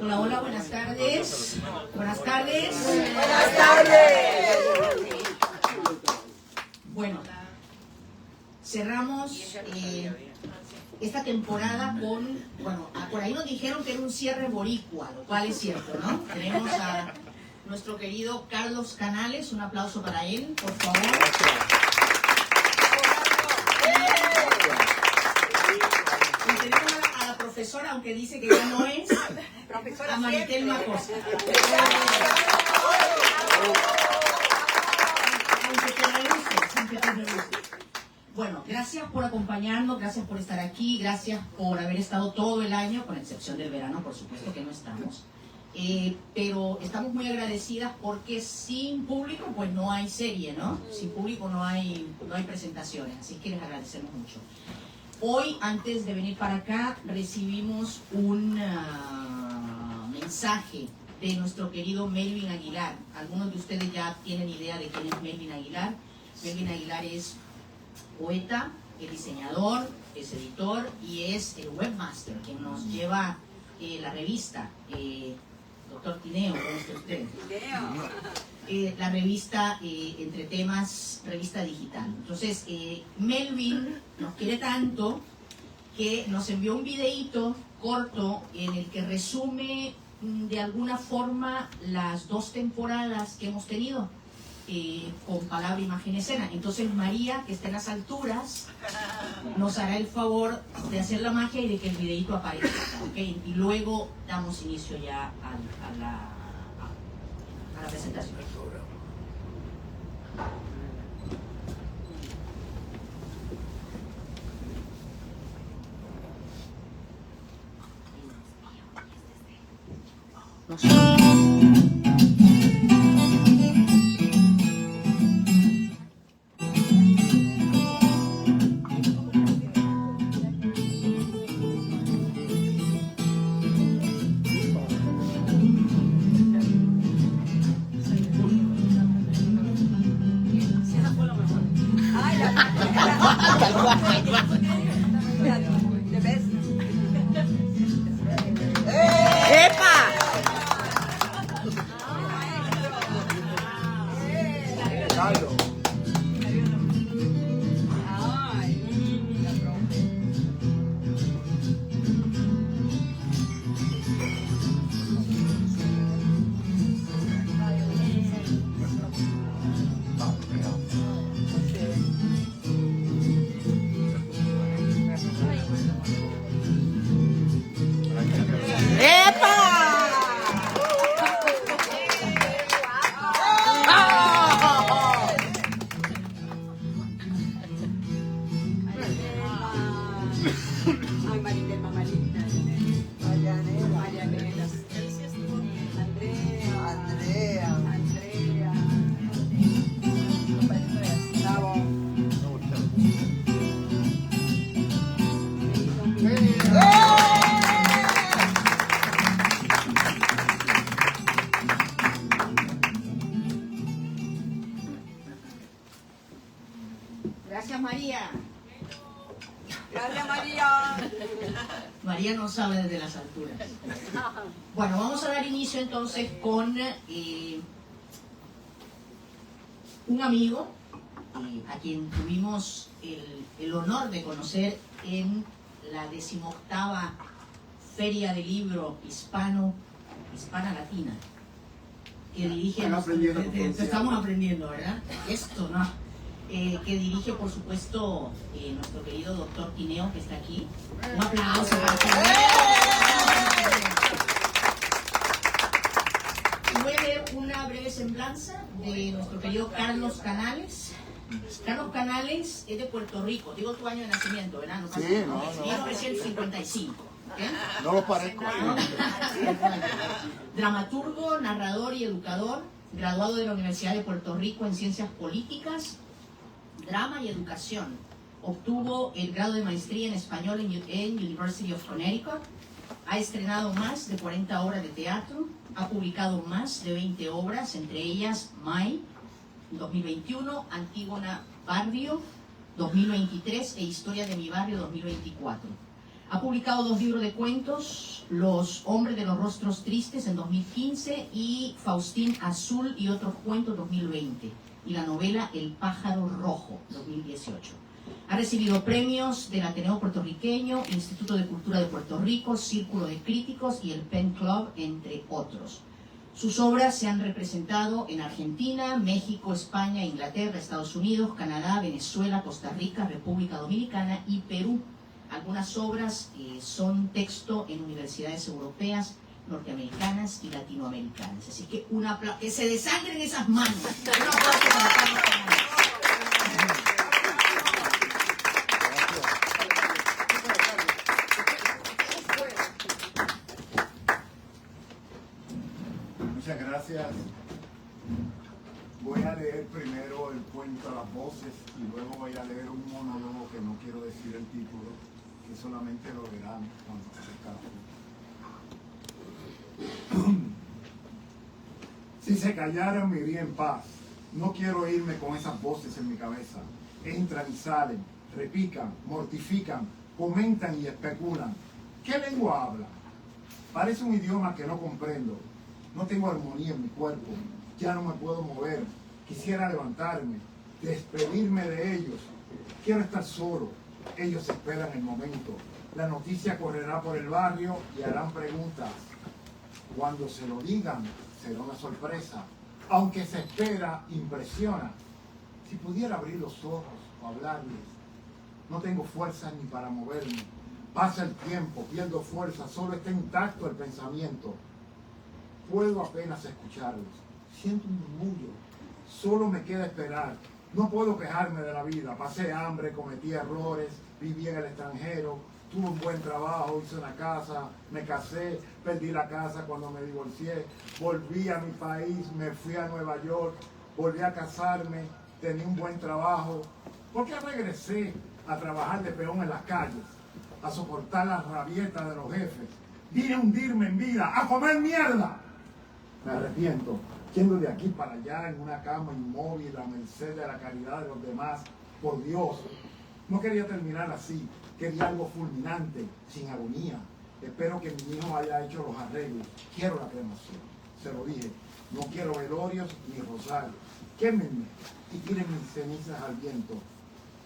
Hola, hola, buenas tardes. Buenas tardes. Buenas tardes. Bueno, cerramos esta temporada con, bueno, por ahí nos dijeron que era un cierre boricua, lo cual es cierto, ¿no? Tenemos a nuestro querido Carlos Canales, un aplauso para él, por favor. Y tenemos a la profesora, aunque dice que ya no es, a Maritel Macosta. Aunque te reluce. Bueno, gracias por acompañarnos, gracias por estar aquí, gracias por haber estado todo el año, con excepción del verano, por supuesto que no estamos. Pero estamos muy agradecidas porque sin público pues no hay serie, ¿no? Sin público no hay presentaciones, así que les agradecemos mucho. Hoy, antes de venir para acá, recibimos un mensaje de nuestro querido Melvin Aguilar. Algunos de ustedes ya tienen idea de quién es Melvin Aguilar. Melvin Aguilar es poeta, es diseñador, es editor y es el webmaster quien nos lleva la revista. Doctor Tineo, ¿cómo está usted? La revista Entre Temas, revista digital. Entonces, Melvin nos quiere tanto que nos envió un videíto corto en el que resume de alguna forma las 2 temporadas que hemos tenido con palabra, imagen, escena. Entonces María, que está en las alturas, nos hará el favor de hacer la magia y de que el videíto aparezca, ¿okay? Y luego damos inicio ya a la presentación. Gracias, María. Gracias, María. María nos habla desde las alturas. Bueno, vamos a dar inicio entonces con un amigo a quien tuvimos el honor de conocer en la 18ª Feria del Libro Hispana Latina, que dirige... Estamos aprendiendo, ¿verdad? Esto, ¿no? Que dirige, por supuesto, nuestro querido doctor Tineo, que está aquí. Un aplauso para Tineo. Voy a leer una breve semblanza de nuestro querido Carlos Canales. Carlos Canales es de Puerto Rico. Digo tu año de nacimiento, ¿verdad? No pasa nada. No. 1955. ¿Okay? No lo parezco. Dramaturgo, narrador y educador, graduado de la Universidad de Puerto Rico en Ciencias Políticas, Drama y Educación. Obtuvo el grado de maestría en español en University of Connecticut. Ha estrenado más de 40 obras de teatro. Ha publicado más de 20 obras, entre ellas Mai, 2021, Antígona Barrio 2023 e Historia de mi barrio 2024. Ha publicado 2 libros de cuentos, Los hombres de los rostros tristes en 2015 y Faustín Azul y otros cuentos 2020, y la novela El pájaro rojo 2018. Ha recibido premios del Ateneo Puertorriqueño, Instituto de Cultura de Puerto Rico, Círculo de Críticos y el Pen Club, entre otros. Sus obras se han representado en Argentina, México, España, Inglaterra, Estados Unidos, Canadá, Venezuela, Costa Rica, República Dominicana y Perú. Algunas obras son texto en universidades europeas, norteamericanas y latinoamericanas. Así que que se desangren esas manos. Un aplauso para Carlos Fernández. Muchas gracias. Voy a leer primero el cuento a las voces y luego voy a leer un monólogo que no quiero decir el título, que solamente lo verán cuando se acabe. Si se callaran me iría en paz. No quiero irme con esas voces en mi cabeza. Entran y salen, repican, mortifican, comentan y especulan. ¿Qué lengua habla? Parece un idioma que no comprendo. No tengo armonía en mi cuerpo. Ya no me puedo mover. Quisiera levantarme, despedirme de ellos. Quiero estar solo. Ellos esperan el momento. La noticia correrá por el barrio y harán preguntas. Cuando se lo digan, será una sorpresa. Aunque se espera, impresiona. Si pudiera abrir los ojos o hablarles. No tengo fuerza ni para moverme. Pasa el tiempo, pierdo fuerza, solo está intacto el pensamiento. Puedo apenas escucharlos. Siento un murmullo. Solo me queda esperar. No puedo quejarme de la vida. Pasé hambre, cometí errores, viví en el extranjero, tuve un buen trabajo, hice una casa, me casé, perdí la casa cuando me divorcié, volví a mi país, me fui a Nueva York, volví a casarme, tenía un buen trabajo. ¿Por qué regresé a trabajar de peón en las calles, a soportar las rabietas de los jefes? Vine a hundirme en vida, a comer mierda. Me arrepiento, yendo de aquí para allá en una cama inmóvil a merced de la caridad de los demás. Por Dios, no quería terminar así, quería algo fulminante, sin agonía. Espero que mi hijo haya hecho los arreglos. Quiero la cremación, se lo dije. No quiero velorios ni rosarios. Quémenme y tiren mis cenizas al viento.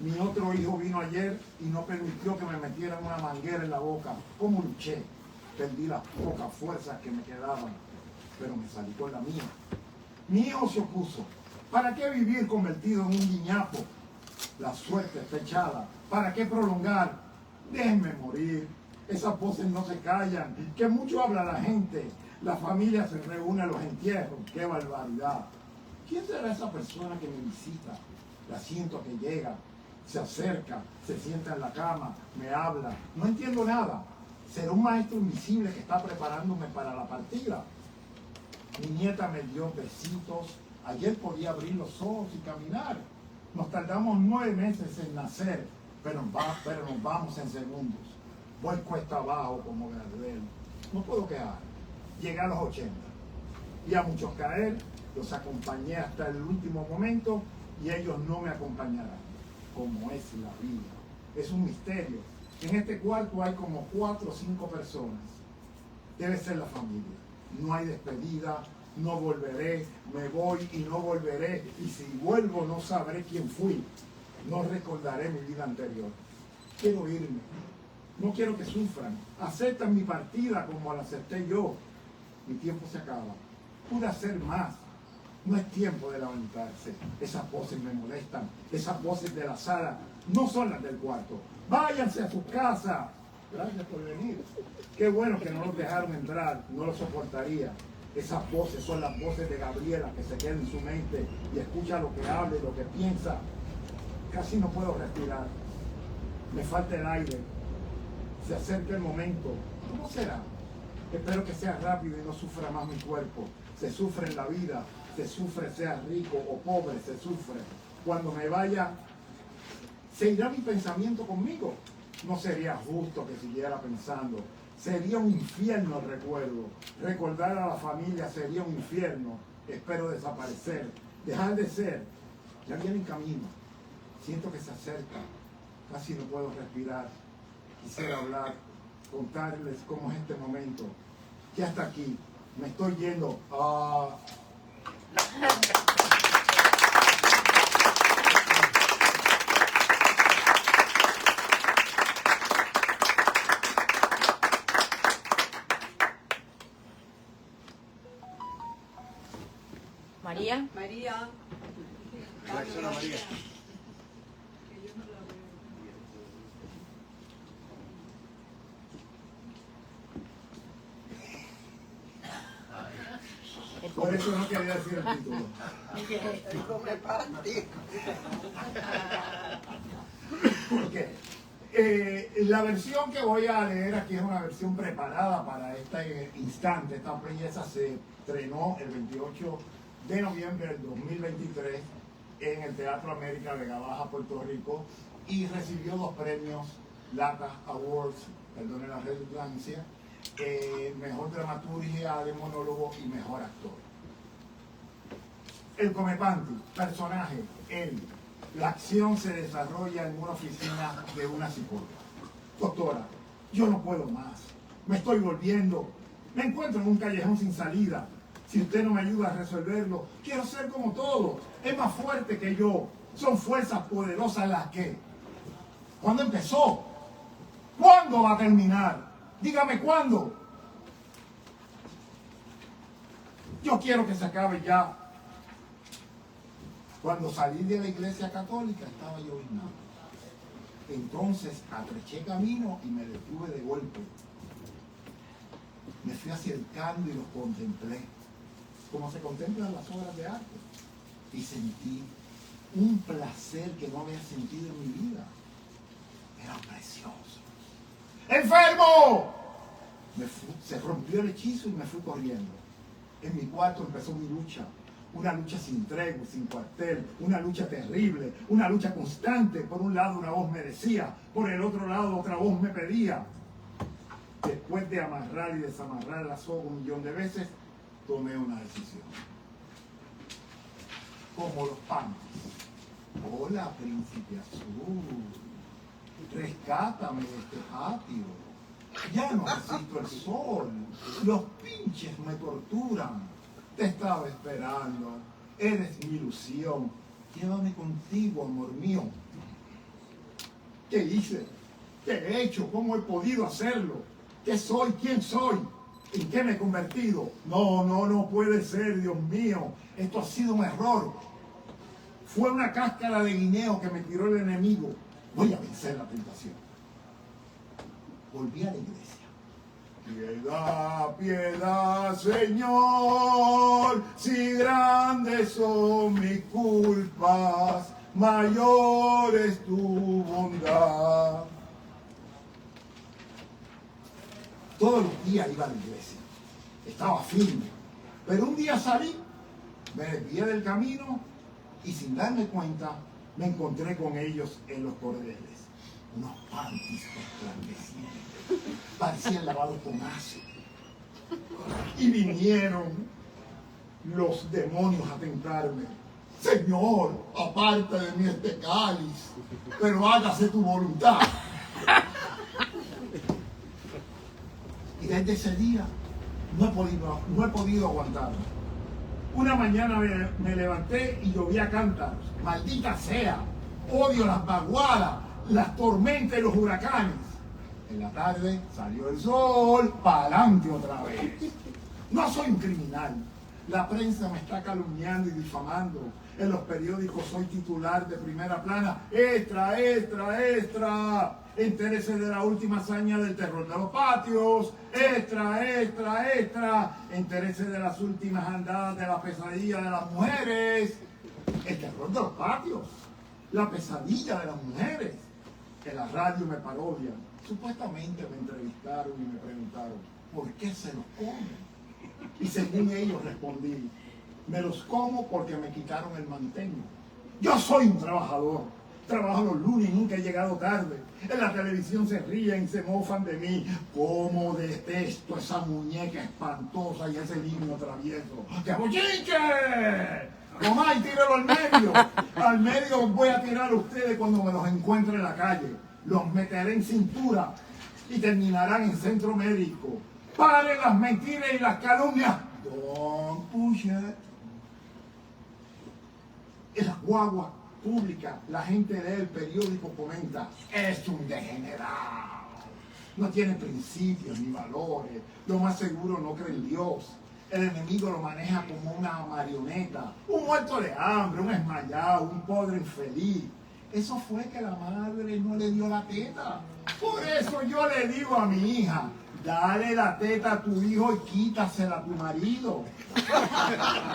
Mi otro hijo vino ayer y no permitió que me metieran una manguera en la boca. ¿Cómo luché? Perdí las pocas fuerzas que me quedaban, pero me salí con la mía. Mi hijo se opuso. ¿Para qué vivir convertido en un guiñapo? La suerte está echada. ¿Para qué prolongar? Déjenme morir. Esas voces no se callan. Que mucho habla la gente. La familia se reúne a los entierros. ¡Qué barbaridad! ¿Quién será esa persona que me visita? La siento que llega, se acerca, se sienta en la cama, me habla. No entiendo nada. ¿Será un maestro invisible que está preparándome para la partida? Mi nieta me dio besitos. Ayer podía abrir los ojos y caminar. Nos tardamos 9 meses en nacer, pero nos vamos en segundos. Voy cuesta abajo como Gardel. No puedo quedar. Llegué a los 80. Y a muchos caer, los acompañé hasta el último momento y ellos no me acompañarán. Como es la vida. Es un misterio. En este cuarto hay como 4 o 5 personas. Debe ser la familia. No hay despedida, no volveré, me voy y no volveré. Y si vuelvo no sabré quién fui. No recordaré mi vida anterior. Quiero irme. No quiero que sufran. Aceptan mi partida como la acepté yo. Mi tiempo se acaba. Pude hacer más. No es tiempo de lamentarse. Esas voces me molestan. Esas voces de la sala no son las del cuarto. Váyanse a su casa. Gracias por venir. Qué bueno que no los dejaron entrar. No lo soportaría. Esas voces son las voces de Gabriela que se quedan en su mente y escucha lo que habla y lo que piensa. Casi no puedo respirar. Me falta el aire. Se acerca el momento. ¿Cómo será? Espero que sea rápido y no sufra más mi cuerpo. Se sufre en la vida. Se sufre, sea rico o pobre, se sufre. Cuando me vaya, ¿se irá mi pensamiento conmigo? No sería justo que siguiera pensando. Sería un infierno el recuerdo. Recordar a la familia sería un infierno. Espero desaparecer. dejar de ser, ya viene en camino. Siento que se acerca, casi no puedo respirar. Quisiera hablar, contarles cómo es este momento, que hasta aquí me estoy yendo. María. María. Reacciona, María. Por eso no quería decir el título. El come panty. La versión que voy a leer aquí es una versión preparada para este instante. Esta pieza se estrenó el 28 de noviembre del 2023 en el Teatro América Vega Baja, Puerto Rico, y recibió 2 premios LATA Awards, perdone la redundancia, mejor dramaturgia de monólogo y mejor actor. El Comepanti, personaje, él. La acción se desarrolla en una oficina de una psicóloga. Doctora, yo no puedo más. Me estoy volviendo. Me encuentro en un callejón sin salida. Si usted no me ayuda a resolverlo, quiero ser como todos. Es más fuerte que yo. Son fuerzas poderosas las que. ¿Cuándo empezó? ¿Cuándo va a terminar? Dígame cuándo. Yo quiero que se acabe ya. Cuando salí de la iglesia católica estaba lloviznando. Entonces atreché camino y me detuve de golpe. Me fui acercando y los contemplé, como se contemplan las obras de arte. Y sentí un placer que no había sentido en mi vida. Era precioso. ¡Enfermo! Se rompió el hechizo y me fui corriendo. En mi cuarto empezó mi lucha. Una lucha sin tregua, sin cuartel, una lucha terrible, una lucha constante. Por un lado una voz me decía, por el otro lado otra voz me pedía. Después de amarrar y desamarrar la soga 1.000.000 de veces, tomé una decisión. Como los panties. Hola, príncipe azul. Rescátame de este patio. Ya no resisto el sol. Los pinches me torturan. Te estaba esperando, eres mi ilusión. Llévame contigo, amor mío. ¿Qué hice? ¿Qué he hecho? ¿Cómo he podido hacerlo? ¿Qué soy? ¿Quién soy? ¿En qué me he convertido? No puede ser, Dios mío. Esto ha sido un error. Fue una cáscara de guineo que me tiró el enemigo. Voy a vencer la tentación. Volví a la iglesia. Piedad, piedad, Señor, si grandes son mis culpas, mayor es tu bondad. Todos los días iba a la iglesia, estaba firme, pero un día salí, me desvié del camino y sin darme cuenta me encontré con ellos en los cordeles, unos panties resplandecientes. Parecían lavados con ácido. Y vinieron los demonios a tentarme. Señor, aparta de mí este cáliz, pero hágase tu voluntad. Y desde ese día no he podido aguantarlo. Una mañana me levanté y llovía a cántaros. Maldita sea, odio las vaguadas, las tormentas y los huracanes. En la tarde salió el sol, para adelante otra vez. No soy un criminal. La prensa me está calumniando y difamando. En los periódicos soy titular de primera plana. Extra, extra, extra. Entérese de la última hazaña del terror de los patios. Extra, extra, extra. Entérese de las últimas andadas de la pesadilla de las mujeres. El terror de los patios. La pesadilla de las mujeres. En la radio me parodian. Supuestamente me entrevistaron y me preguntaron, ¿por qué se los comen? Y según ellos respondí, me los como porque me quitaron el manteño. Yo soy un trabajador, trabajo los lunes y nunca he llegado tarde. En la televisión se ríen y se mofan de mí. ¿Cómo detesto esa muñeca espantosa y ese niño travieso? ¡Qué bochinche! Tomás, y tíralo al medio. Al medio voy a tirar a ustedes cuando me los encuentre en la calle. Los meteré en cintura y terminarán en centro médico. Paren las mentiras y las calumnias. Don't push it. En las guaguas públicas, la gente lee el periódico, comenta, es un degenerado. No tiene principios ni valores. Lo más seguro no cree en Dios. El enemigo lo maneja como una marioneta, un muerto de hambre, un esmayado, un pobre infeliz. Eso fue que la madre no le dio la teta. Por eso yo le digo a mi hija, dale la teta a tu hijo y quítasela a tu marido.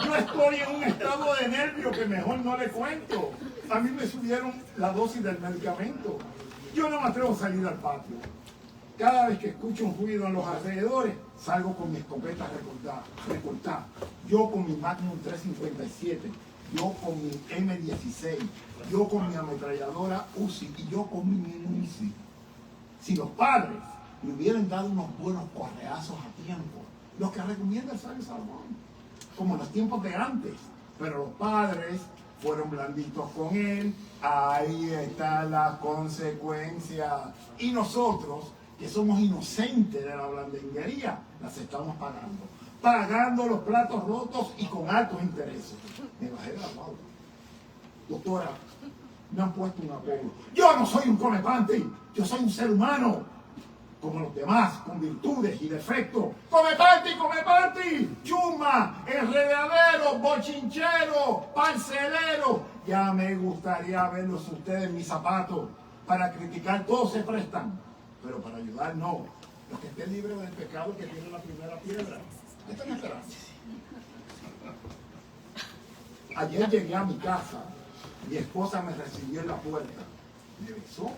Yo estoy en un estado de nervio que mejor no le cuento. A mí me subieron la dosis del medicamento. Yo no me atrevo a salir al patio. Cada vez que escucho un ruido en los alrededores, salgo con mi escopeta recortada. Yo con mi Magnum 357, yo con mi M16, yo con mi ametralladora Uzi y yo con mi Uzi. Si los padres le hubieran dado unos buenos correazos a tiempo, los que recomienda el sabio Salomón, como en los tiempos de antes, pero los padres fueron blanditos con él, ahí está la consecuencia. Y nosotros, que somos inocentes de la blandinguería, las estamos pagando. Pagando los platos rotos y con altos intereses. Me bajé de la guagua. Doctora, me han puesto un apodo. Yo no soy un comepanti, yo soy un ser humano, como los demás, con virtudes y defectos. ¡Comepanti! ¡Chuma! ¡Enredadero! ¡Bochinchero! ¡Parcelero! Ya me gustaría verlos ustedes en mis zapatos. Para criticar todos se prestan, pero para ayudar no. Los que estén libres del pecado que tienen la primera piedra. Esta es mi esperanza. Ayer llegué a mi casa, mi esposa me recibió en la puerta, me besó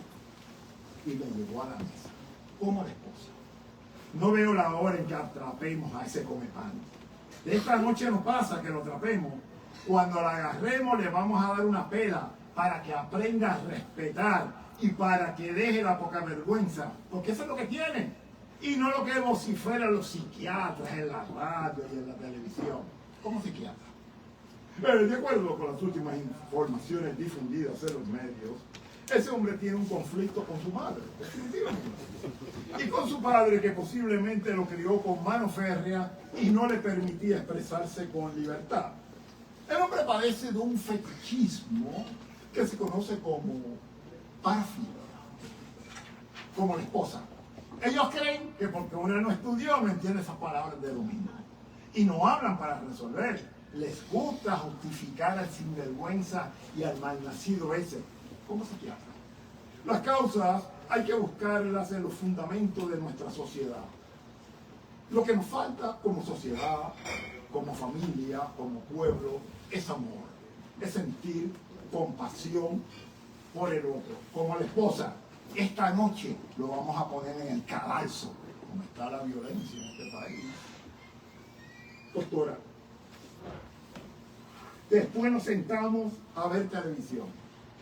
y me llevó a la mesa. Como la esposa. No veo la hora en que atrapemos a ese comepan. De esta noche no pasa que lo atrapemos. Cuando la agarremos le vamos a dar una pela para que aprenda a respetar y para que deje la poca vergüenza, porque eso es lo que tiene y no lo que vociferan los psiquiatras en la radio y en la televisión. ¿Cómo psiquiatra? De acuerdo con las últimas informaciones difundidas en los medios, ese hombre tiene un conflicto con su madre, definitivamente, y con su padre, que posiblemente lo crió con mano férrea y no le permitía expresarse con libertad. El hombre padece de un fetichismo que se conoce como parafilia, como la esposa. Ellos creen que porque uno no estudió no entiende esas palabras de dominio y no hablan para resolver. Les gusta justificar al sinvergüenza y al malnacido ese como psiquiatra. Las causas hay que buscarlas en los fundamentos de nuestra sociedad. Lo que nos falta como sociedad, como familia, como pueblo, es amor, es sentir compasión por el otro. Como la esposa, esta noche lo vamos a poner en el cadalso, como está la violencia en este país. Doctora, después nos sentamos a ver televisión,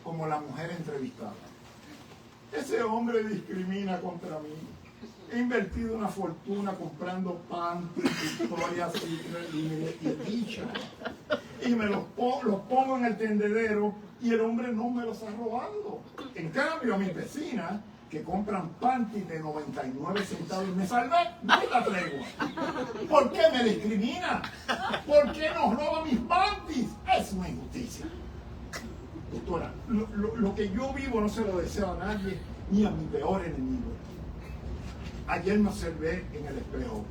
como la mujer entrevistada. Ese hombre discrimina contra mí. He invertido una fortuna comprando pan, Victoria's Secret y dicha. Y me los pongo en el tendedero y el hombre no me los está robando. En cambio, a mis vecinas que compran panties de 99 centavos y me salvé, no la tregua. ¿Por qué me discrimina? ¿Por qué nos roba mis panties? Es una injusticia. Doctora, lo que yo vivo no se lo deseo a nadie, ni a mi peor enemigo. Ayer me observé en el espejo.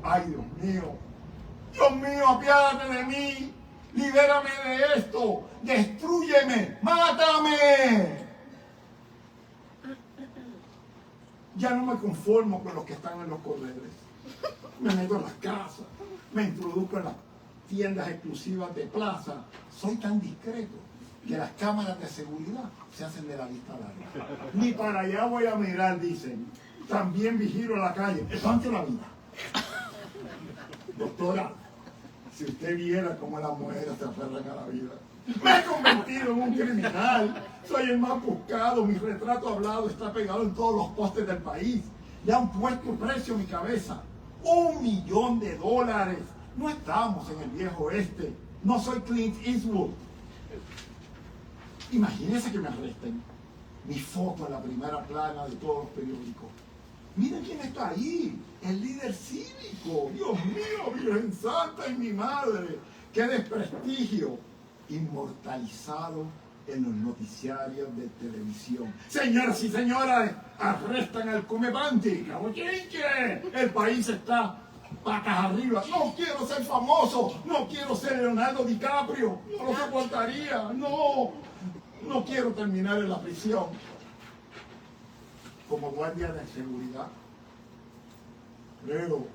Ay, Dios mío, apiádate de mí, libérame de esto, destrúyeme, mátame. Ya no me conformo con los que están en los corredores. Me meto en las casas, me introduzco en las tiendas exclusivas de plaza. Soy tan discreto que las cámaras de seguridad se hacen de la vista larga. Ni para allá voy a mirar, dicen. También vigilo la calle. Levante la vida. Doctora, si usted viera cómo las mujeres se aferran a la vida. Me he convertido en un criminal. Soy el más buscado. Mi retrato hablado está pegado en todos los postes del país. Le han puesto precio a mi cabeza. $1 millón. No estamos en el viejo oeste. No soy Clint Eastwood. Imagínense que me arresten. Mi foto en la primera plana de todos los periódicos. Miren quién está ahí. El líder cívico. Dios mío, Virgen Santa y mi madre. ¡Qué desprestigio! Inmortalizado en los noticiarios de televisión. Señoras y señores, arrestan al Comepanti. El país está patas arriba. No quiero ser famoso. No quiero ser Leonardo DiCaprio. No lo soportaría. No quiero terminar en la prisión. Como guardia de seguridad. Leo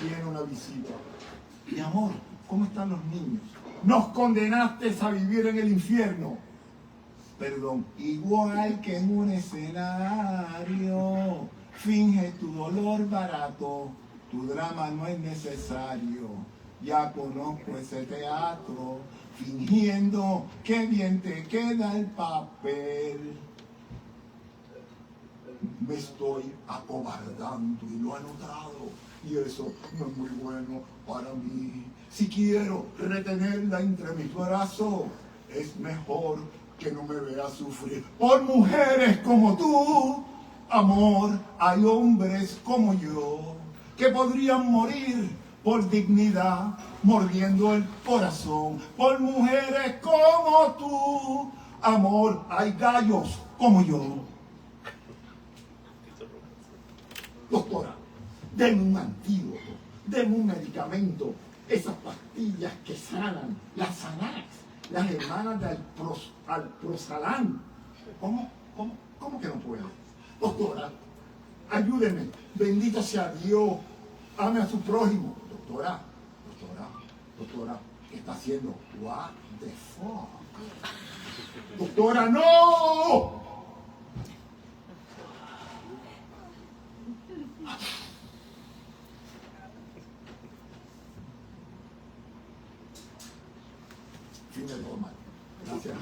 tiene una visita. Mi amor, ¿cómo están los niños? Nos condenaste a vivir en el infierno. Perdón, igual que en un escenario, finge tu dolor barato, tu drama no es necesario. Ya conozco ese teatro, fingiendo que bien te queda el papel. Me estoy acobardando y lo he notado. Y eso no es muy bueno para mí. Si quiero retenerla entre mis brazos, es mejor que no me vea sufrir. Por mujeres como tú, amor, hay hombres como yo, que podrían morir por dignidad, mordiendo el corazón. Por mujeres como tú, amor, hay gallos como yo. Doctora, denme un antídoto, denme un medicamento, esas pastillas que sanan, las Xanax, las hermanas de Alprozalán. ¿Cómo que no puedo? Doctora, ayúdeme, bendito sea Dios, ame a su prójimo. Doctora, ¿qué está haciendo? What the fuck? Doctora, no. Fin de todo mal. Gracias.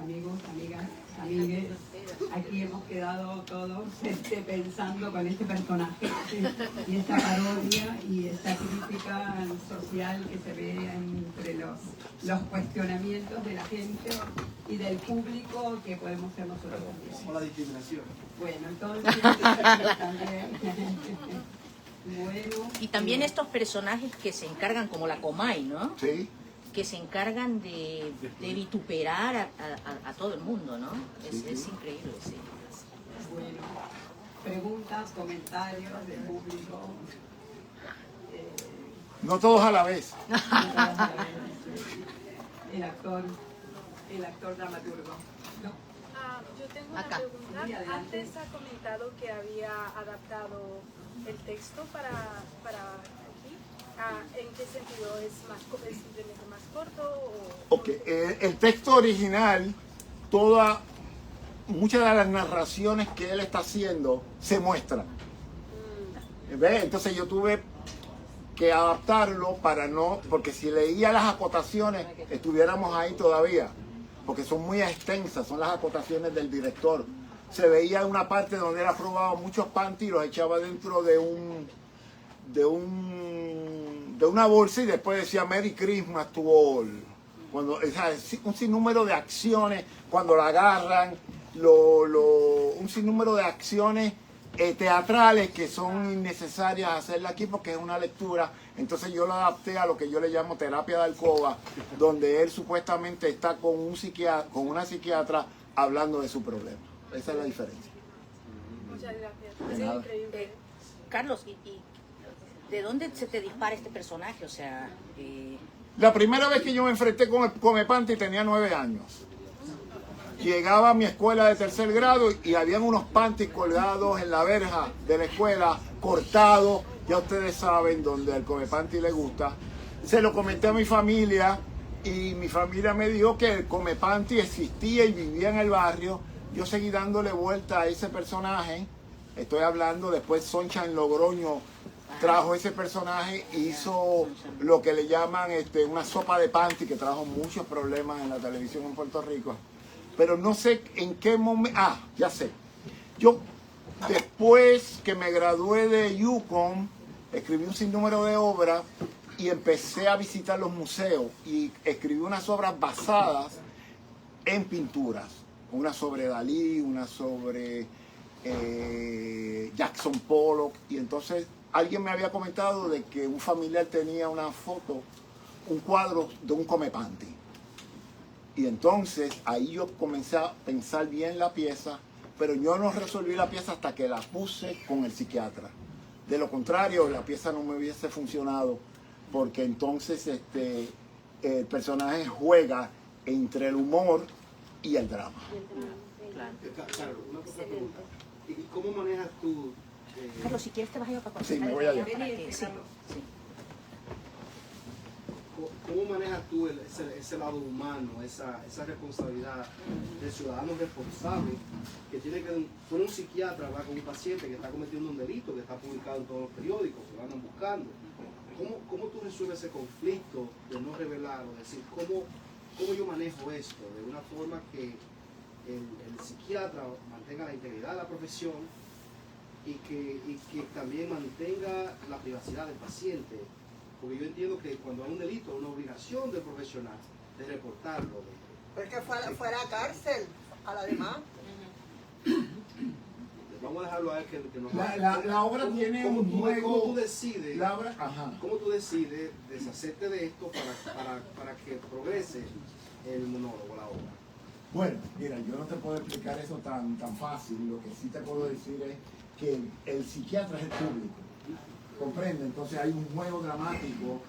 Amigos, amigas, amigues, aquí hemos quedado todos pensando con este personaje y esta parodia y esta crítica social que se ve entre los cuestionamientos de la gente y del público que podemos ser nosotros también. O la discriminación. Bueno, entonces también. Bueno, y también estos personajes que se encargan, como la Comay, ¿no? Sí. Que se encargan de vituperar a todo el mundo, ¿no? Es increíble, sí. Bueno, preguntas, comentarios del público. No todos a la vez. El actor dramaturgo. ¿No? Yo tengo una Acá. pregunta. Sí, adelante. Antes ha comentado que había adaptado el texto para aquí. ¿En qué sentido? ¿Es simplemente más corto? Ok, el texto original, muchas de las narraciones que él está haciendo se muestran. ¿Ves? Entonces yo tuve que adaptarlo porque si leía las acotaciones estuviéramos ahí todavía, porque son muy extensas, son las acotaciones del director. Se veía una parte donde él aprobaba muchos panties y los echaba dentro de una bolsa y después decía Merry Christmas to all. Cuando, un sinnúmero de acciones, cuando la agarran, un sinnúmero de acciones teatrales que son innecesarias hacerla aquí porque es una lectura. Entonces yo lo adapté a lo que yo le llamo terapia de alcoba, donde él supuestamente está con una psiquiatra hablando de su problema. Esa es la diferencia. Muchas gracias. De Es nada. increíble. Carlos, ¿De dónde se te dispara este personaje? O sea, La primera vez que yo me enfrenté con el Comepanti tenía 9 años. Llegaba a mi escuela de tercer grado y habían unos panties colgados en la verja de la escuela, cortados. Ya ustedes saben donde al Comepanti le gusta. Se lo comenté a mi familia y mi familia me dijo que el Comepanti existía y vivía en el barrio. Yo seguí dándole vuelta a ese personaje. Estoy hablando, después Sunshine Logroño trajo ese personaje e hizo lo que le llaman una sopa de panty, que trajo muchos problemas en la televisión en Puerto Rico. Pero no sé en qué momento... Ah, ya sé. Yo, después que me gradué de UConn, escribí un sinnúmero de obras y empecé a visitar los museos y escribí unas obras basadas en pinturas. Una sobre Dalí, una sobre Jackson Pollock. Y entonces alguien me había comentado de que un familiar tenía una foto, un cuadro de un Comepanti. Y entonces ahí yo comencé a pensar bien la pieza, pero yo no resolví la pieza hasta que la puse con el psiquiatra. De lo contrario, la pieza no me hubiese funcionado, porque entonces el personaje juega entre el humor y el drama. Carlos, una pregunta. ¿Y cómo manejas tú? Carlos, si quieres te vas a ir para Sí, me voy allá. ¿Cómo manejas tú ese lado humano, esa responsabilidad del ciudadano responsable que tiene que poner un psiquiatra hablar con un paciente que está cometiendo un delito, que está publicado en todos los periódicos, que lo andan buscando? ¿Cómo tú resuelves ese conflicto de no revelar o decir, cómo yo manejo esto de una forma que el psiquiatra mantenga la integridad de la profesión y que también mantenga la privacidad del paciente? Porque yo entiendo que cuando hay un delito es una obligación del profesional de reportarlo. Pero que fuera a cárcel a la demás. Vamos a dejarlo a él que nos La obra tiene un juego. ¿Cómo tú decides? Ajá. ¿Cómo tú decides deshacerte de esto para que progrese el monólogo, la obra? Bueno, mira, yo no te puedo explicar eso tan fácil. Lo que sí te puedo decir es que el psiquiatra es el público. ¿Comprende? Entonces hay un juego dramático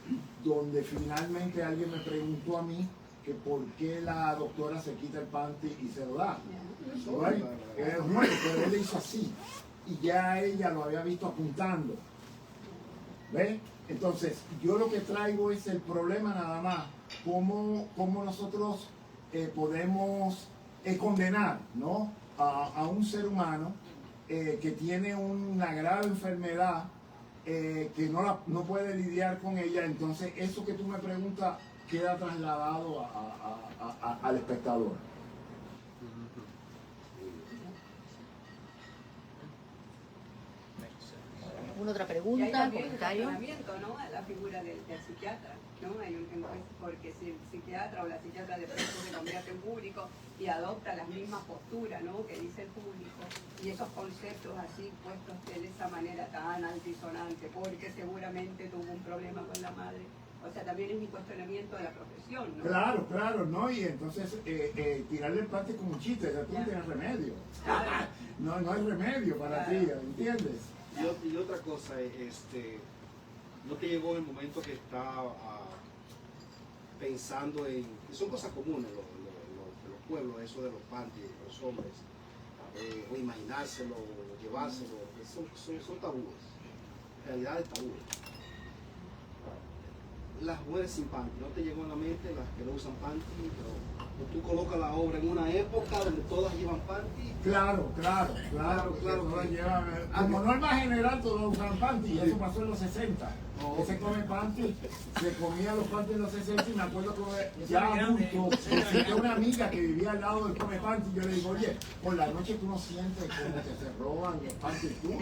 donde finalmente alguien me preguntó a mí que por qué la doctora se quita el panty y se lo da. ¿Right? Es un juego, pero él le hizo así. Y ya ella lo había visto apuntando. ¿Ves? Entonces, yo lo que traigo es el problema nada más. Cómo nosotros podemos condenar, ¿no? a un ser humano que tiene una grave enfermedad, que no puede lidiar con ella. Entonces eso que tú me preguntas queda trasladado al espectador. ¿Alguna otra Y hay pregunta, también el comentario? razonamiento, ¿no? A la figura del psiquiatra, ¿no? Porque si el psiquiatra o la psiquiatra de pronto se convierte en público y adopta las mismas posturas, ¿no? Que dice el público, y esos conceptos así puestos de esa manera tan altisonante, porque seguramente tuvo un problema con la madre. O sea, también es mi cuestionamiento de la profesión, ¿no? Claro, ¿no? Y entonces tirarle el parte como un chiste, ya tú no tienes remedio. No hay remedio para ti, ¿entiendes? Y otra cosa, ¿no te llegó el momento que está pensando en... Son cosas comunes los pueblos, eso de los panties, los hombres, o imaginárselo, o llevárselo, son tabúes, realidades tabúes. Las mujeres sin panty, ¿no te llegó a la mente las que no usan panty? O tú colocas la obra en una época donde todas llevan panty. Claro. Todas llevan, como norma general, todos usan panty, y eso pasó en los 60. Ese come panty, se comía los panty en los 60, y me acuerdo que ya adulto, tenía una amiga que vivía al lado del come panty, y yo le digo, oye, por la noche tú no sientes como que se roban los panty tú.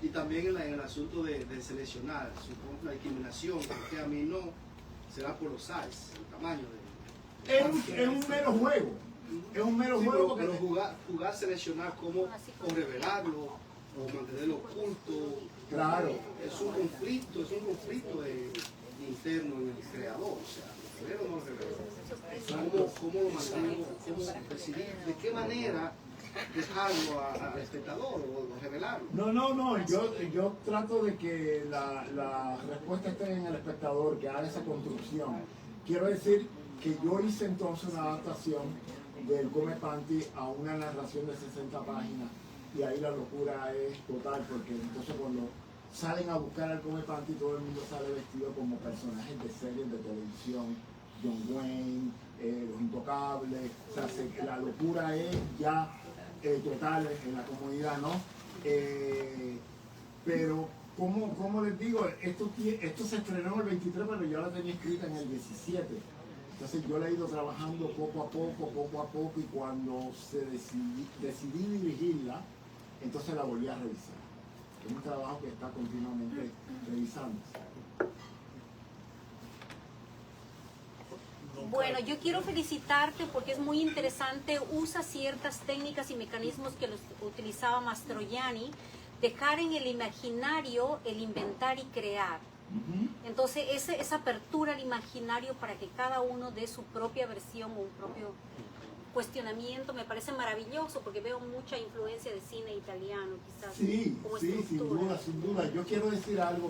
Y también en el asunto de seleccionar, supongo la discriminación, porque a mí no, será por los size, el tamaño de... Es un mero juego. Es un mero Sí, juego. pero jugar, seleccionar cómo o revelarlo, o mantenerlo oculto. Claro. Es un conflicto interno en el creador. O sea, ¿lo revelo o no lo revelo? ¿Cómo lo mantengo? ¿Cómo decidir? ¿De qué manera dejarlo al espectador o revelarlo. No, yo trato de que la respuesta esté en el espectador, que haga esa construcción. Quiero decir que yo hice entonces una adaptación del Come Panty a una narración de 60 páginas y ahí la locura es total, porque entonces cuando salen a buscar al Come Panty todo el mundo sale vestido como personajes de series de televisión, John Wayne, Los Intocables, o sea, la locura es ya total en la comunidad, ¿no? Pero, como les digo, esto se estrenó el 23, pero yo la tenía escrita en el 17. Entonces yo la he ido trabajando poco a poco, y cuando decidí dirigirla, entonces la volví a revisar. Es un trabajo que está continuamente revisándose. Bueno, yo quiero felicitarte porque es muy interesante, usa ciertas técnicas y mecanismos que los utilizaba Mastroianni, dejar en el imaginario el inventar y crear. Entonces esa apertura al imaginario para que cada uno dé su propia versión o un propio cuestionamiento me parece maravilloso, porque veo mucha influencia de cine italiano quizás. Sí, como sin estructura. duda. Yo quiero decir algo,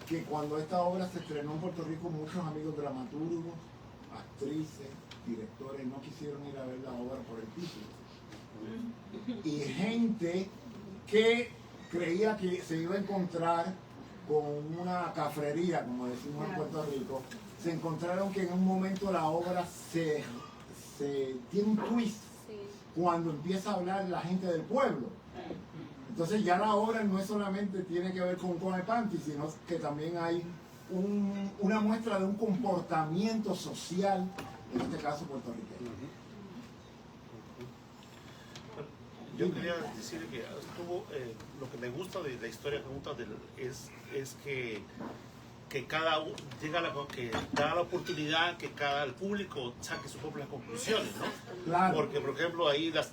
que cuando esta obra se estrenó en Puerto Rico, muchos amigos dramaturgos, actrices, directores no quisieron ir a ver la obra por el título. Y gente que creía que se iba a encontrar con una cafrería, como decimos en Puerto Rico, se encontraron que en un momento la obra tiene un twist cuando empieza a hablar la gente del pueblo. Entonces ya la obra no es solamente tiene que ver con Come Panty, sino que también hay una muestra de un comportamiento social, en este caso puertorriqueño. Yo quería decir que lo que me gusta de la historia es que que da la oportunidad que el público saque sus propias conclusiones, ¿no? Claro. Porque, por ejemplo, ahí la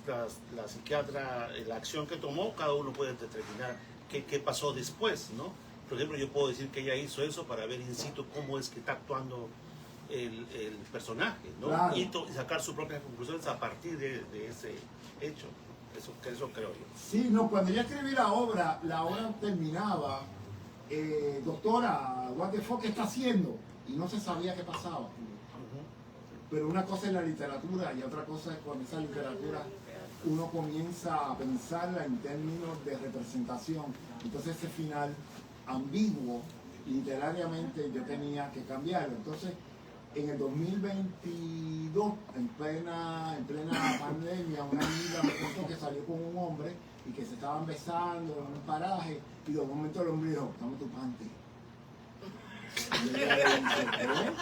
psiquiatra, la acción que tomó, cada uno puede determinar qué pasó después, ¿no? Por ejemplo, yo puedo decir que ella hizo eso para ver in situ cómo es que está actuando el personaje, ¿no? Claro. Y sacar sus propias conclusiones a partir de ese hecho. Eso creo yo. Sí, no, cuando yo escribí la obra terminaba, doctora, what the fuck, ¿qué está haciendo? Y no se sabía qué pasaba. Pero una cosa es la literatura y otra cosa es cuando esa literatura uno comienza a pensarla en términos de representación. Entonces ese final ambiguo, literariamente yo tenía que cambiarlo. Entonces en el 2022, en plena pandemia, una amiga me contó que salió con un hombre y que se estaban besando en un paraje y de un momento el hombre dijo, dame tu panty. Y ella dice, ¿eh?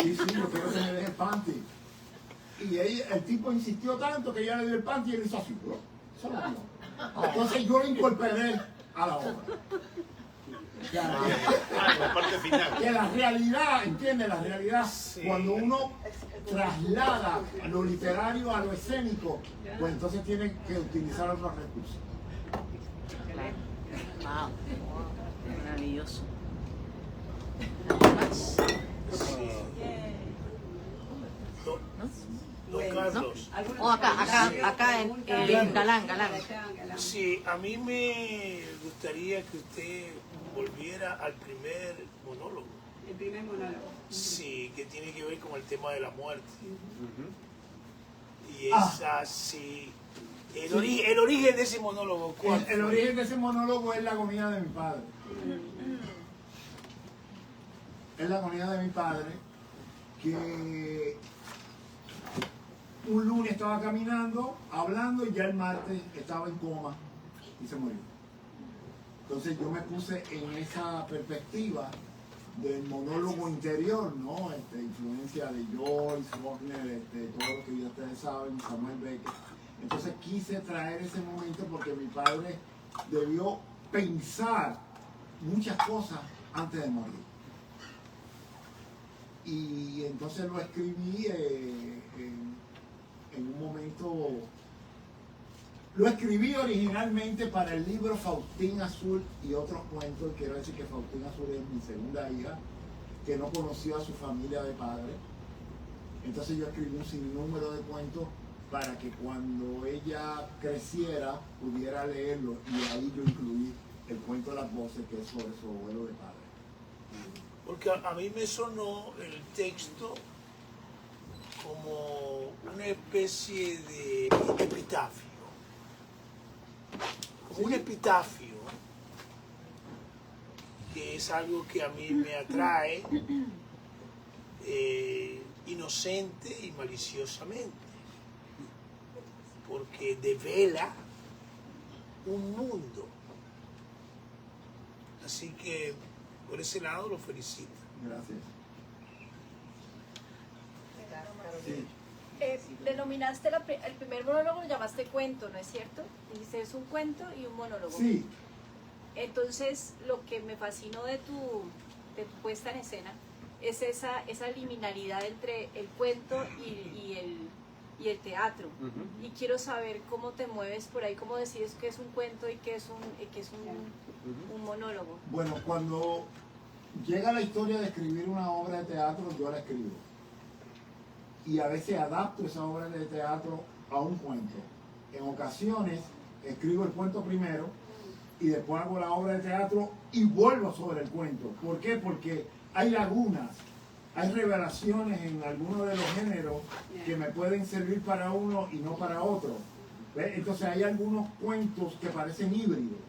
Y sí, yo quiero que me deje el panty. Y el tipo insistió tanto que ella le dio el panty y él hizo así, bro. Eso lo dio. Entonces yo lo incorporé a la obra. La parte final. Que la realidad, ¿entiendes? La realidad, Sí. cuando uno traslada lo literario a lo escénico, pues entonces tiene que utilizar otros recursos. Wow, maravilloso. Don Carlos. Oh, acá en Galán. Sí, a mí me gustaría que usted volviera al primer monólogo. El primer monólogo. Sí, que tiene que ver con el tema de la muerte. Y esa sí. El origen de ese monólogo, ¿cuál El fue? origen de ese monólogo es la agonía de mi padre. Es la agonía de mi padre que un lunes estaba caminando, hablando y ya el martes estaba en coma y se murió. Entonces yo me puse en esa perspectiva del monólogo interior, ¿no? Influencia de Joyce, Faulkner, todo lo que ya ustedes saben, Samuel Beckett. Entonces quise traer ese momento porque mi padre debió pensar muchas cosas antes de morir. Y entonces lo escribí en un momento. Lo escribí originalmente para el libro Faustín Azul y otros cuentos. Quiero decir que Faustín Azul es mi segunda hija, que no conoció a su familia de padre. Entonces yo escribí un sinnúmero de cuentos para que cuando ella creciera pudiera leerlo, y ahí yo incluí el cuento de las voces, que es sobre su abuelo de padre. Porque a mí me sonó el texto como una especie de epitafio. Como un epitafio, que es algo que a mí me atrae inocente y maliciosamente, porque devela un mundo. Así que por ese lado lo felicito. Gracias. Sí. Denominaste el primer monólogo, lo llamaste cuento, ¿no es cierto? Dice, es un cuento y un monólogo. Sí. Entonces, lo que me fascinó de tu puesta en escena es esa liminalidad entre el cuento y el teatro. Y quiero saber cómo te mueves por ahí, cómo decides qué es un cuento y qué es un monólogo. Bueno, cuando llega la historia de escribir una obra de teatro, yo la escribo. Y a veces adapto esa obra de teatro a un cuento. En ocasiones escribo el cuento primero y después hago la obra de teatro y vuelvo sobre el cuento. ¿Por qué? Porque hay lagunas, hay revelaciones en algunos de los géneros que me pueden servir para uno y no para otro. ¿Ves? Entonces hay algunos cuentos que parecen híbridos,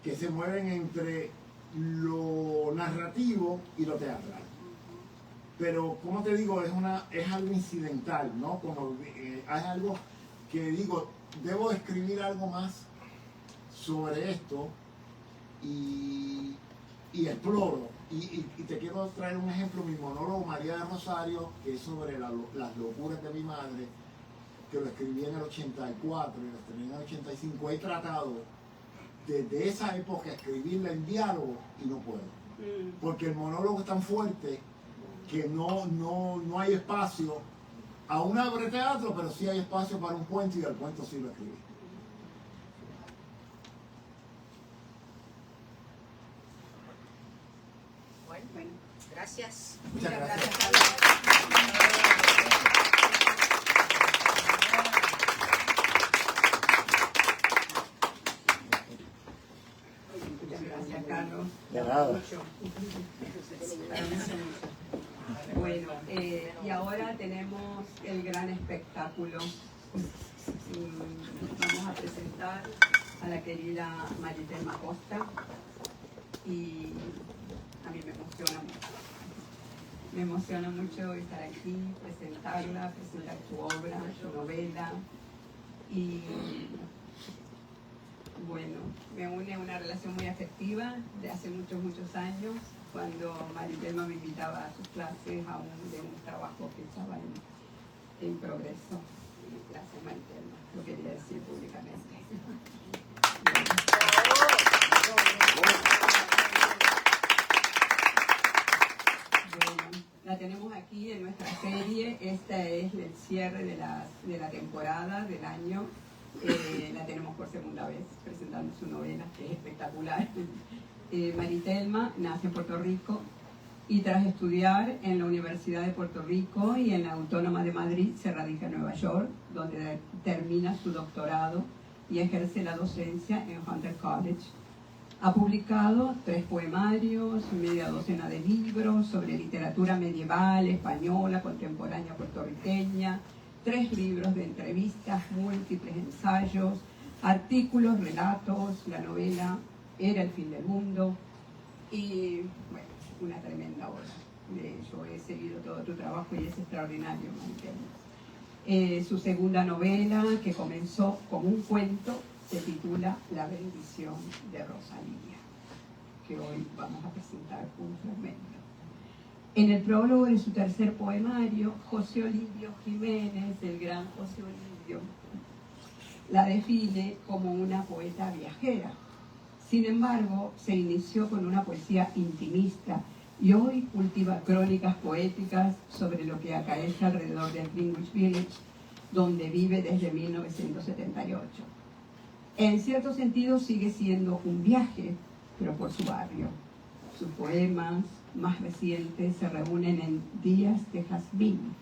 que se mueven entre lo narrativo y lo teatral. Pero, como te digo, es algo incidental, ¿no? Como, es algo que digo, debo escribir algo más sobre esto y exploro. Y te quiero traer un ejemplo, mi monólogo María de Rosario, que es sobre las locuras de mi madre, que lo escribí en el 84 y lo estrené en el 85. He tratado desde esa época escribirla en diálogo y no puedo. Porque el monólogo es tan fuerte que no hay espacio a un obra de teatro, pero sí hay espacio para un cuento, y el cuento sí lo escribí. Bueno, gracias. Muchas gracias. Muchas gracias, Carlos. De nada. Bueno, y ahora tenemos el gran espectáculo. Vamos a presentar a la querida Maritelma Costa, y a mí me emociona mucho. Me emociona mucho estar aquí, presentarla, presentar su obra, su novela, y bueno, me une una relación muy afectiva de hace muchos años, cuando Maritelma me invitaba a sus clases aún de un trabajo que estaba en progreso. Gracias, Maritelma, lo quería decir públicamente. Bueno, la tenemos aquí en nuestra serie. Esta es el cierre de la temporada del año. La tenemos por segunda vez presentando su novela, que es espectacular. Maritelma nace en Puerto Rico y tras estudiar en la Universidad de Puerto Rico y en la Autónoma de Madrid se radica en Nueva York, donde termina su doctorado y ejerce la docencia en Hunter College. Ha publicado 3 poemarios, media docena de libros sobre literatura medieval, española, contemporánea puertorriqueña, 3 libros de entrevistas, múltiples ensayos, artículos, relatos, la novela Era el fin del mundo, y bueno, una tremenda obra. Yo he seguido todo tu trabajo y es extraordinario, Maritelma. Su segunda novela, que comenzó como un cuento, se titula La bendición de Rosalía, que hoy vamos a presentar un fragmento. En el prólogo de su tercer poemario, José Olivio Jiménez, el gran José Olivio, la define como una poeta viajera. Sin embargo, se inició con una poesía intimista y hoy cultiva crónicas poéticas sobre lo que acaece alrededor de Greenwich Village, donde vive desde 1978. En cierto sentido sigue siendo un viaje, pero por su barrio. Sus poemas más recientes se reúnen en Días de Jazmín,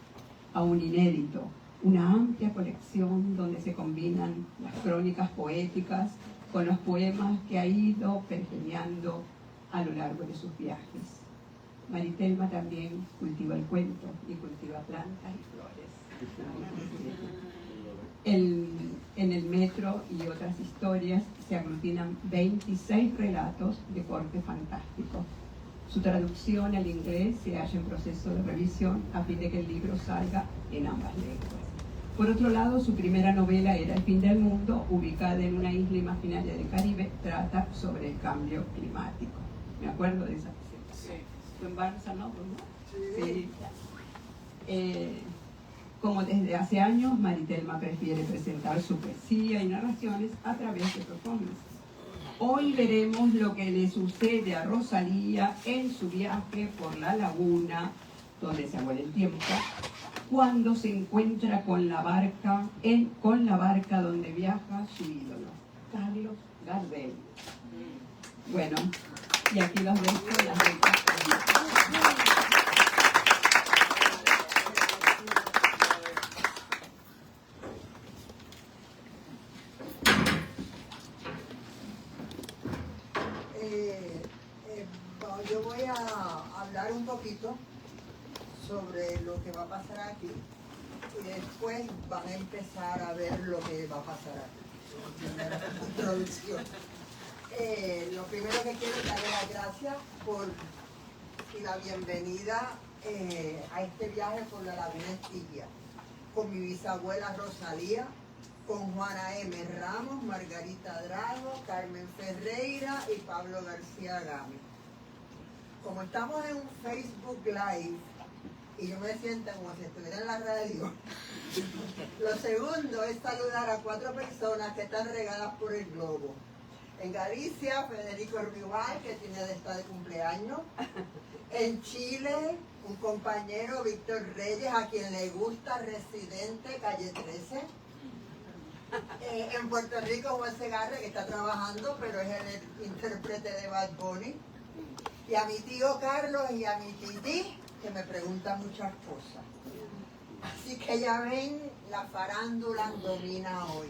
aún inédito, una amplia colección donde se combinan las crónicas poéticas con los poemas que ha ido pergeñando a lo largo de sus viajes. Maritelma también cultiva el cuento y cultiva plantas y flores. En el metro y otras historias se aglutinan 26 relatos de corte fantástico. Su traducción al inglés se halla en proceso de revisión a fin de que el libro salga en ambas lenguas. Por otro lado, su primera novela era El fin del mundo, ubicada en una isla imaginaria del Caribe, trata sobre el cambio climático. Me acuerdo de esa. Sí. Fue en Barça, ¿no? Sí. Como desde hace años, Maritelma prefiere presentar su poesía y narraciones a través de performances. Hoy veremos lo que le sucede a Rosalía en su viaje por la laguna, donde se abuela el tiempo, cuando se encuentra con la barca donde viaja su ídolo, Carlos Gardel. Bueno, y aquí los dejo las letras. Yo voy a hablar un poquito sobre lo que va a pasar aquí y después van a empezar a ver lo que va a pasar aquí. La introducción. Lo primero que quiero es darle las gracias por y la bienvenida a este viaje por la Laguna Estigia con mi bisabuela Rosalía, con Juana M. Ramos, Margarita Drago, Carmen Ferreira y Pablo García Gámez. Como estamos en un Facebook Live y yo me siento como si estuviera en la radio, lo segundo es saludar a 4 personas que están regadas por el globo. En Galicia, Federico Rival, que está de cumpleaños. En Chile, un compañero, Víctor Reyes, a quien le gusta, residente, calle 13. En Puerto Rico, Juan Segarra, que está trabajando, pero es el intérprete de Bad Bunny. Y a mi tío Carlos y a mi tití, que me preguntan muchas cosas. Así que ya ven, la farándula domina hoy.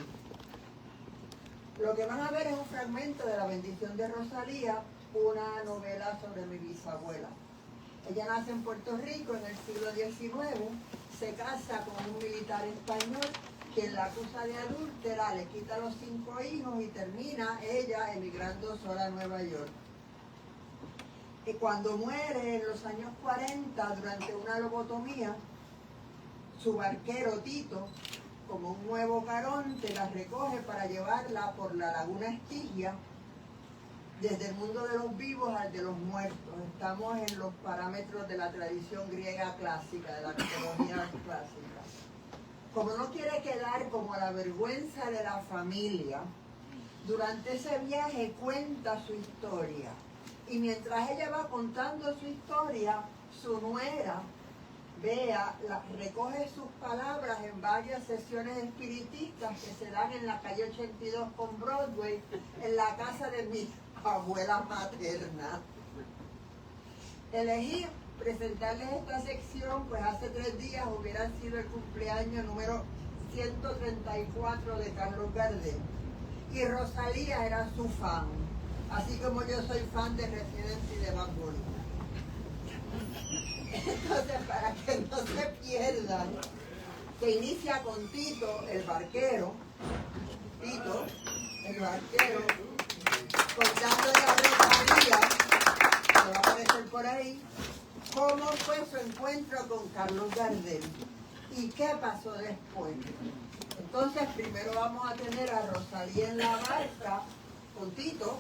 Lo que van a ver es un fragmento de La bendición de Rosalía, una novela sobre mi bisabuela. Ella nace en Puerto Rico en el siglo XIX, se casa con un militar español quien la acusa de adúltera, le quita los 5 hijos y termina ella emigrando sola a Nueva York. Y cuando muere en los años 40 durante una lobotomía, su barquero Tito, como un nuevo Caronte, la recoge para llevarla por la Laguna Estigia, desde el mundo de los vivos al de los muertos. Estamos en los parámetros de la tradición griega clásica, de la mitología clásica. Como no quiere quedar como la vergüenza de la familia, durante ese viaje cuenta su historia. Y mientras ella va contando su historia, su nuera, Bea, recoge sus palabras en varias sesiones espiritistas que se dan en la calle 82 con Broadway, en la casa de mi abuela materna. Elegí presentarles esta sección, pues hace 3 días hubiera sido el cumpleaños número 134 de Carlos Gardel. Y Rosalía era su fan, así como yo soy fan de Residente y de Bad Bunny. Entonces, para que no se pierdan, que inicia con Tito, el barquero, contándole a Rosalía, que va a aparecer por ahí, cómo fue su encuentro con Carlos Gardel y qué pasó después. Entonces, primero vamos a tener a Rosalía en la barca con Tito.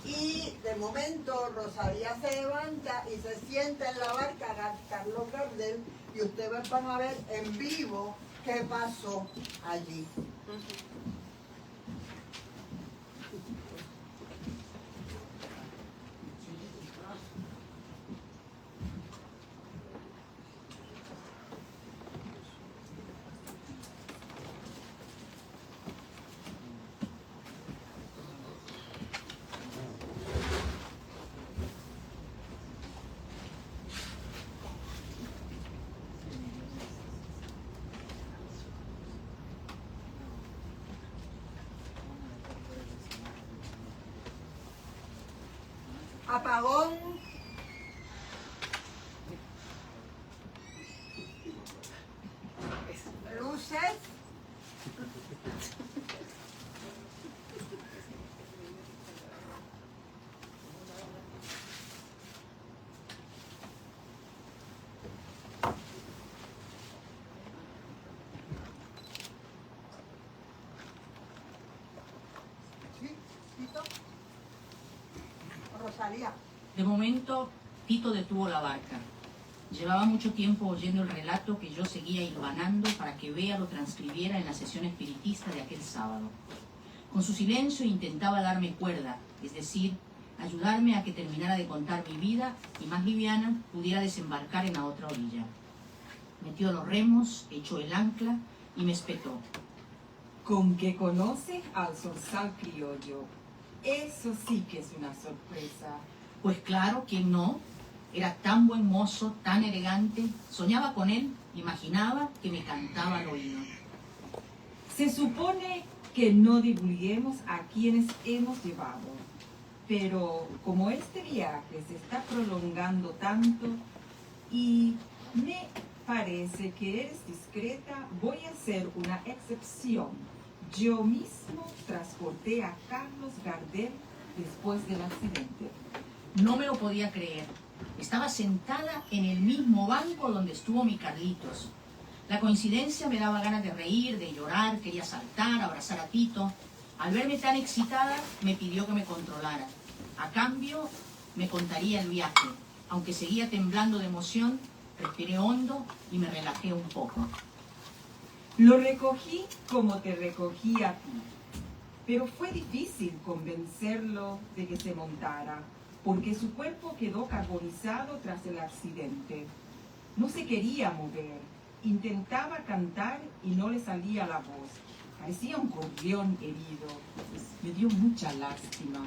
Y de momento Rosalía se levanta y se sienta en la barca Carlos Gardel y ustedes van a ver en vivo qué pasó allí. Apagón. Luces. Sí, Tito. Rosalía. De momento, Tito detuvo la barca. Llevaba mucho tiempo oyendo el relato que yo seguía hilvanando para que Bea lo transcribiera en la sesión espiritista de aquel sábado. Con su silencio intentaba darme cuerda, es decir, ayudarme a que terminara de contar mi vida y más liviana pudiera desembarcar en la otra orilla. Metió los remos, echó el ancla y me espetó. Con que conoces al zorzal criollo. Eso sí que es una sorpresa. Pues claro, ¿quién no? Era tan buen mozo, tan elegante. Soñaba con él, imaginaba que me cantaba al oído. Se supone que no divulguemos a quienes hemos llevado, pero como este viaje se está prolongando tanto y me parece que eres discreta, voy a hacer una excepción. Yo mismo transporté a Carlos Gardel después del accidente. No me lo podía creer. Estaba sentada en el mismo banco donde estuvo mi Carlitos. La coincidencia me daba ganas de reír, de llorar, quería saltar, abrazar a Tito. Al verme tan excitada, me pidió que me controlara. A cambio, me contaría el viaje. Aunque seguía temblando de emoción, respiré hondo y me relajé un poco. Lo recogí como te recogí a ti, pero fue difícil convencerlo de que se montara, porque su cuerpo quedó carbonizado tras el accidente. No se quería mover, intentaba cantar y no le salía la voz. Parecía un gorrión herido. Me dio mucha lástima.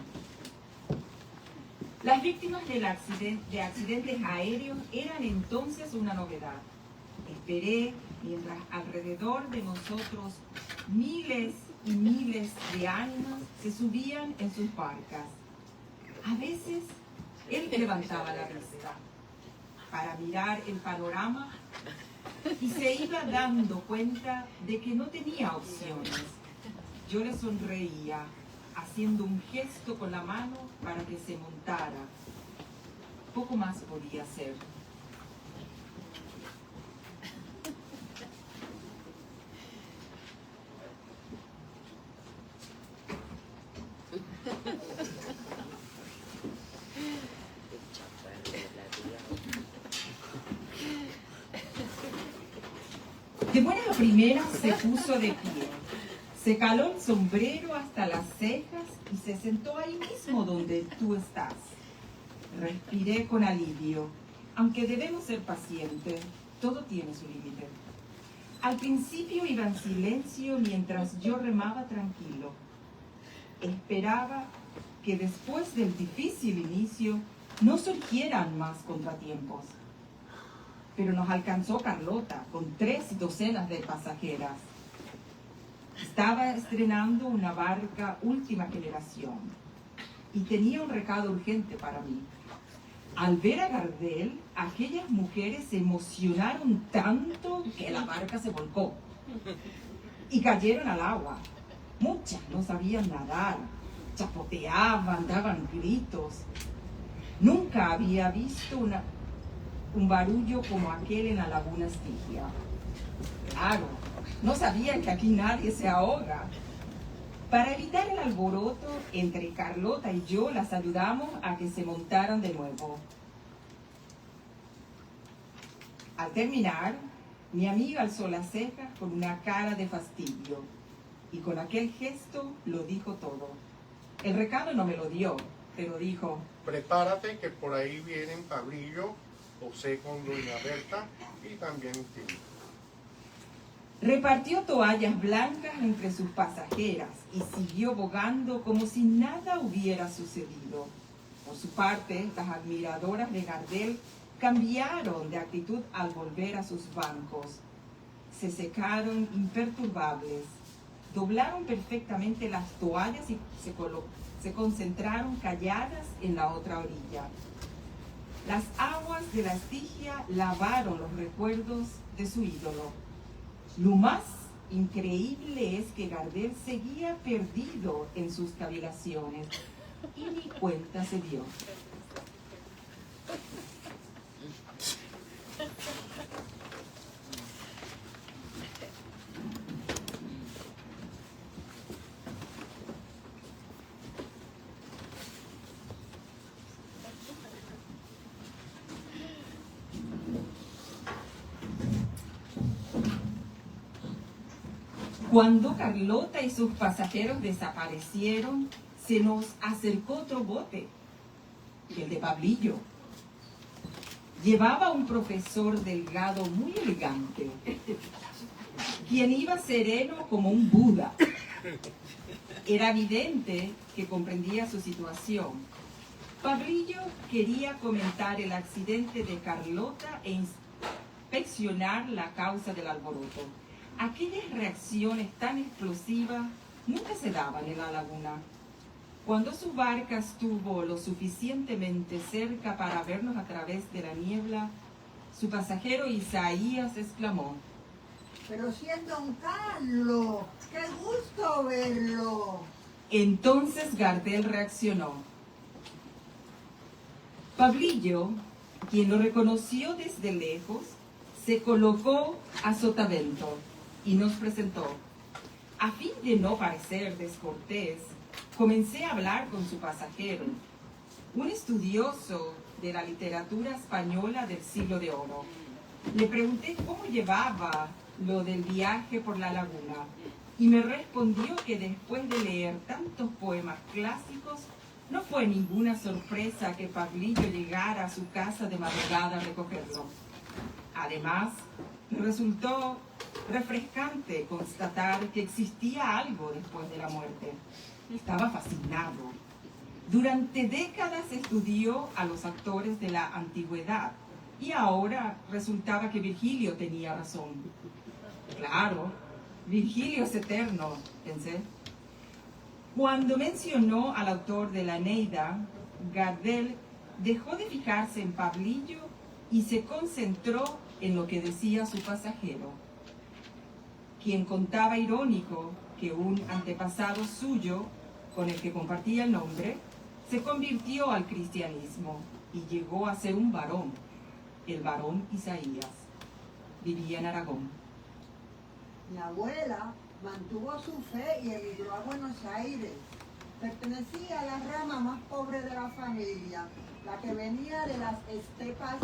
Las víctimas de accidentes aéreos eran entonces una novedad. Esperé mientras alrededor de nosotros miles y miles de almas se subían en sus barcas. A veces él levantaba la vista para mirar el panorama y se iba dando cuenta de que no tenía opciones. Yo le sonreía, haciendo un gesto con la mano para que se montara. Poco más podía hacer. De buena primera se puso de pie, se caló el sombrero hasta las cejas y se sentó ahí mismo donde tú estás. Respiré con alivio, aunque debemos ser pacientes, todo tiene su límite. Al principio iba en silencio mientras yo remaba tranquilo. Esperaba que después del difícil inicio no surgieran más contratiempos. Pero nos alcanzó Carlota con 3 docenas de pasajeras. Estaba estrenando una barca última generación y tenía un recado urgente para mí. Al ver a Gardel, aquellas mujeres se emocionaron tanto que la barca se volcó y cayeron al agua. Muchas no sabían nadar, chapoteaban, daban gritos. Nunca había visto un barullo como aquel en la laguna Estigia. Claro, no sabían que aquí nadie se ahoga. Para evitar el alboroto, entre Carlota y yo las ayudamos a que se montaran de nuevo. Al terminar, mi amiga alzó las cejas con una cara de fastidio y con aquel gesto lo dijo todo. El recado no me lo dio, pero dijo: prepárate que por ahí vienen Pablillo, José con doña Berta y también Tito. Repartió toallas blancas entre sus pasajeras y siguió bogando como si nada hubiera sucedido. Por su parte, las admiradoras de Gardel cambiaron de actitud al volver a sus bancos. Se secaron imperturbables, doblaron perfectamente las toallas y se concentraron calladas en la otra orilla. Las aguas de la Estigia lavaron los recuerdos de su ídolo. Lo más increíble es que Gardel seguía perdido en sus cavilaciones y ni cuenta se dio. Cuando Carlota y sus pasajeros desaparecieron, se nos acercó otro bote, el de Pablillo. Llevaba un profesor delgado muy elegante, quien iba sereno como un Buda. Era evidente que comprendía su situación. Pablillo quería comentar el accidente de Carlota e inspeccionar la causa del alboroto. Aquellas reacciones tan explosivas nunca se daban en la laguna. Cuando su barca estuvo lo suficientemente cerca para vernos a través de la niebla, su pasajero Isaías exclamó: Pero si es don Carlos, qué gusto verlo. Entonces Gardel reaccionó. Pablillo, quien lo reconoció desde lejos, se colocó a sotavento y nos presentó. A fin de no parecer descortés, comencé a hablar con su pasajero, un estudioso de la literatura española del Siglo de Oro. Le pregunté cómo llevaba lo del viaje por la laguna y me respondió que después de leer tantos poemas clásicos, no fue ninguna sorpresa que Pablillo llegara a su casa de madrugada a recogerlo. Además, resultó refrescante constatar que existía algo después de la muerte. Estaba fascinado. Durante décadas estudió a los actores de la antigüedad y ahora resultaba que Virgilio tenía razón. Claro, Virgilio es eterno, pensé. Cuando mencionó al autor de la Eneida, Gardel dejó de fijarse en Pablillo y se concentró en lo que decía su pasajero, quien contaba irónico que un antepasado suyo, con el que compartía el nombre, se convirtió al cristianismo y llegó a ser un varón, el varón Isaías. Vivía en Aragón. Mi abuela mantuvo su fe y emigró a Buenos Aires. Pertenecía a la rama más pobre de la familia, la que venía de las estepas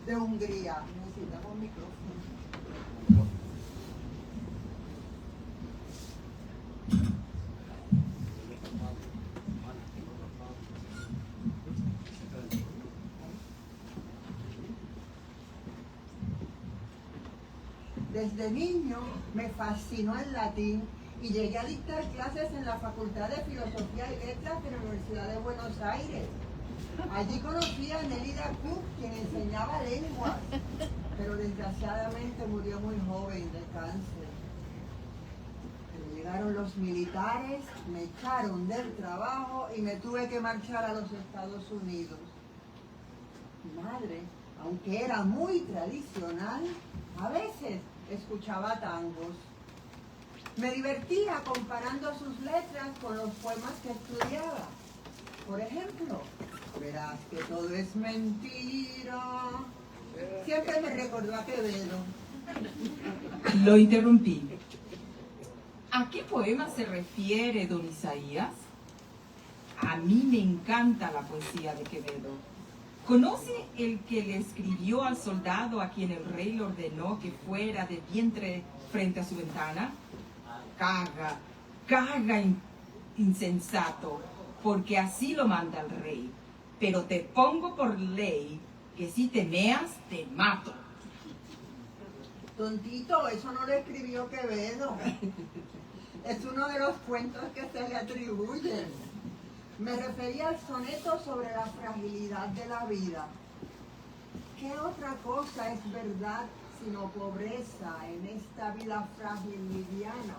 de Hungría. Necesitamos un micrófono. Desde niño me fascinó el latín y llegué a dictar clases en la Facultad de Filosofía y Letras de la Universidad de Buenos Aires. Allí conocí a Nélida Cook, quien enseñaba lenguas, pero desgraciadamente murió muy joven de cáncer. Pero llegaron los militares, me echaron del trabajo y me tuve que marchar a los Estados Unidos. Mi madre, aunque era muy tradicional, a veces escuchaba tangos. Me divertía comparando sus letras con los poemas que estudiaba. Por ejemplo, verás que todo es mentira. Siempre me recordó a Quevedo. Lo interrumpí. ¿A qué poema se refiere don Isaías? A mí me encanta la poesía de Quevedo. ¿Conoce el que le escribió al soldado a quien el rey le ordenó que fuera de vientre frente a su ventana? Caga, insensato, porque así lo manda el rey. Pero te pongo por ley que si te meas, te mato. Tontito, eso no lo escribió Quevedo. Es uno de los cuentos que se le atribuyen. Me refería al soneto sobre la fragilidad de la vida. ¿Qué otra cosa es verdad sino pobreza en esta vida frágil liviana?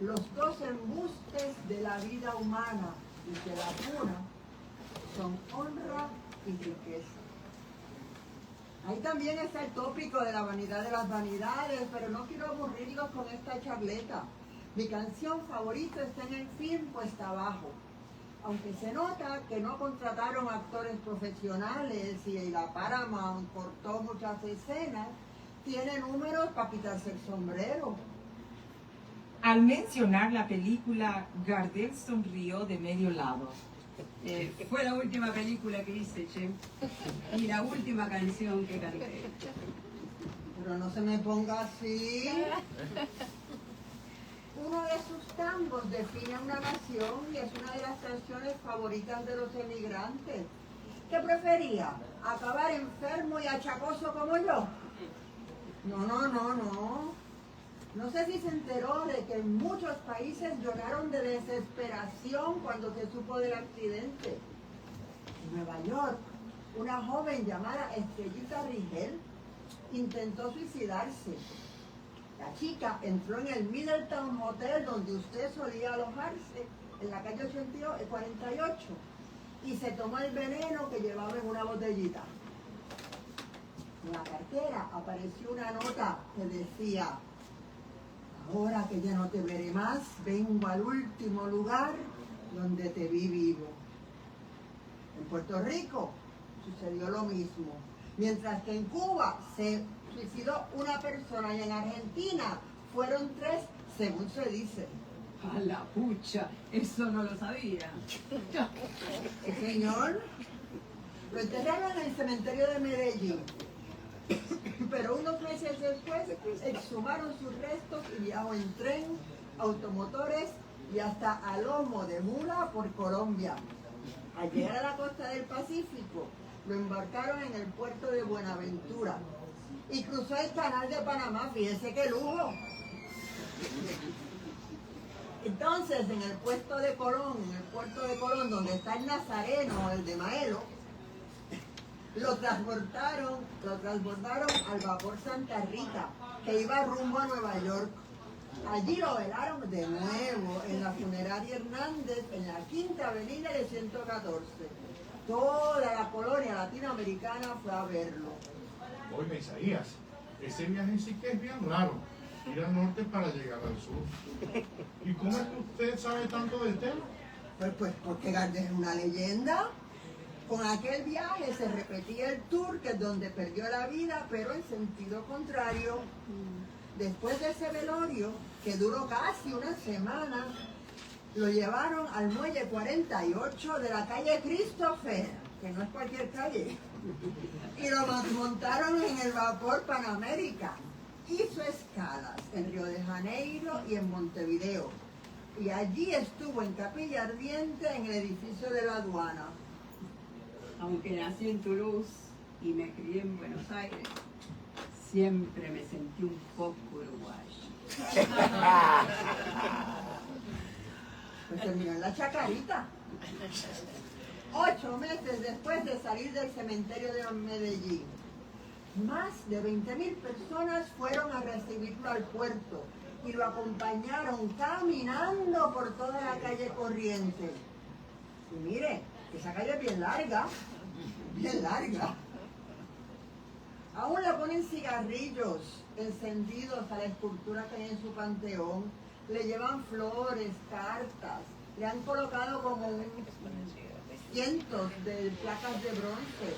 Los dos embustes de la vida humana, y que la cuna son honra y riqueza. Ahí también está el tópico de la vanidad de las vanidades, pero no quiero aburrirlos con esta charleta. Mi canción favorita está en el film Cuesta Abajo. Aunque se nota que no contrataron actores profesionales y la Paramount cortó muchas escenas, tiene números para quitarse el sombrero. Al mencionar la película, Gardel sonrió de medio lado. Fue la última película que hice, che, y la última canción que canté. Pero no se me ponga así. Uno de sus tangos define una nación y es una de las canciones favoritas de los emigrantes. ¿Qué prefería? ¿Acabar enfermo y achacoso como yo? No. No sé si se enteró de que en muchos países lloraron de desesperación cuando se supo del accidente. En Nueva York, una joven llamada Estrellita Rigel intentó suicidarse. La chica entró en el Middletown Hotel donde usted solía alojarse, en la calle 48, y se tomó el veneno que llevaba en una botellita. En la cartera apareció una nota que decía: ahora que ya no te veré más, vengo al último lugar donde te vi vivo. En Puerto Rico sucedió lo mismo. Mientras que en Cuba se suicidó una persona y en Argentina fueron 3, según se dice. A la pucha, eso no lo sabía. Señor, lo enterraron en el cementerio de Medellín. Pero unos meses después exhumaron sus restos y viajó en tren, automotores y hasta a lomo de mula por Colombia. Al llegar a la costa del Pacífico, lo embarcaron en el puerto de Buenaventura y cruzó el canal de Panamá. Fíjense qué lujo. Entonces, en el puerto de Colón, donde está el Nazareno, el de Maelo, lo transbordaron al vapor Santa Rita, que iba rumbo a Nueva York. Allí lo velaron de nuevo en la funeraria Hernández, en la Quinta Avenida de 114. Toda la colonia latinoamericana fue a verlo. Oiga, Isaías, ese viaje sí que es bien raro. Ir al norte para llegar al sur. ¿Y cómo es que usted sabe tanto del tema? Pues porque Gardel es una leyenda. Con aquel viaje se repetía el tour, que es donde perdió la vida, pero en sentido contrario. Después de ese velorio, que duró casi una semana, lo llevaron al muelle 48 de la calle Christopher, que no es cualquier calle, y lo montaron en el vapor Panamérica. Hizo escalas en Río de Janeiro y en Montevideo, y allí estuvo en Capilla Ardiente, en el edificio de la aduana. Aunque nací en Toulouse y me crié en Buenos Aires, siempre me sentí un poco uruguayo. Pues terminó en la Chacarita. 8 meses después de salir del cementerio de Medellín, más de 20.000 personas fueron a recibirlo al puerto y lo acompañaron caminando por toda la calle Corrientes. Y mire, esa calle es bien larga. Aún le ponen cigarrillos encendidos a la escultura que hay en su panteón, le llevan flores, cartas, le han colocado como cientos de placas de bronce.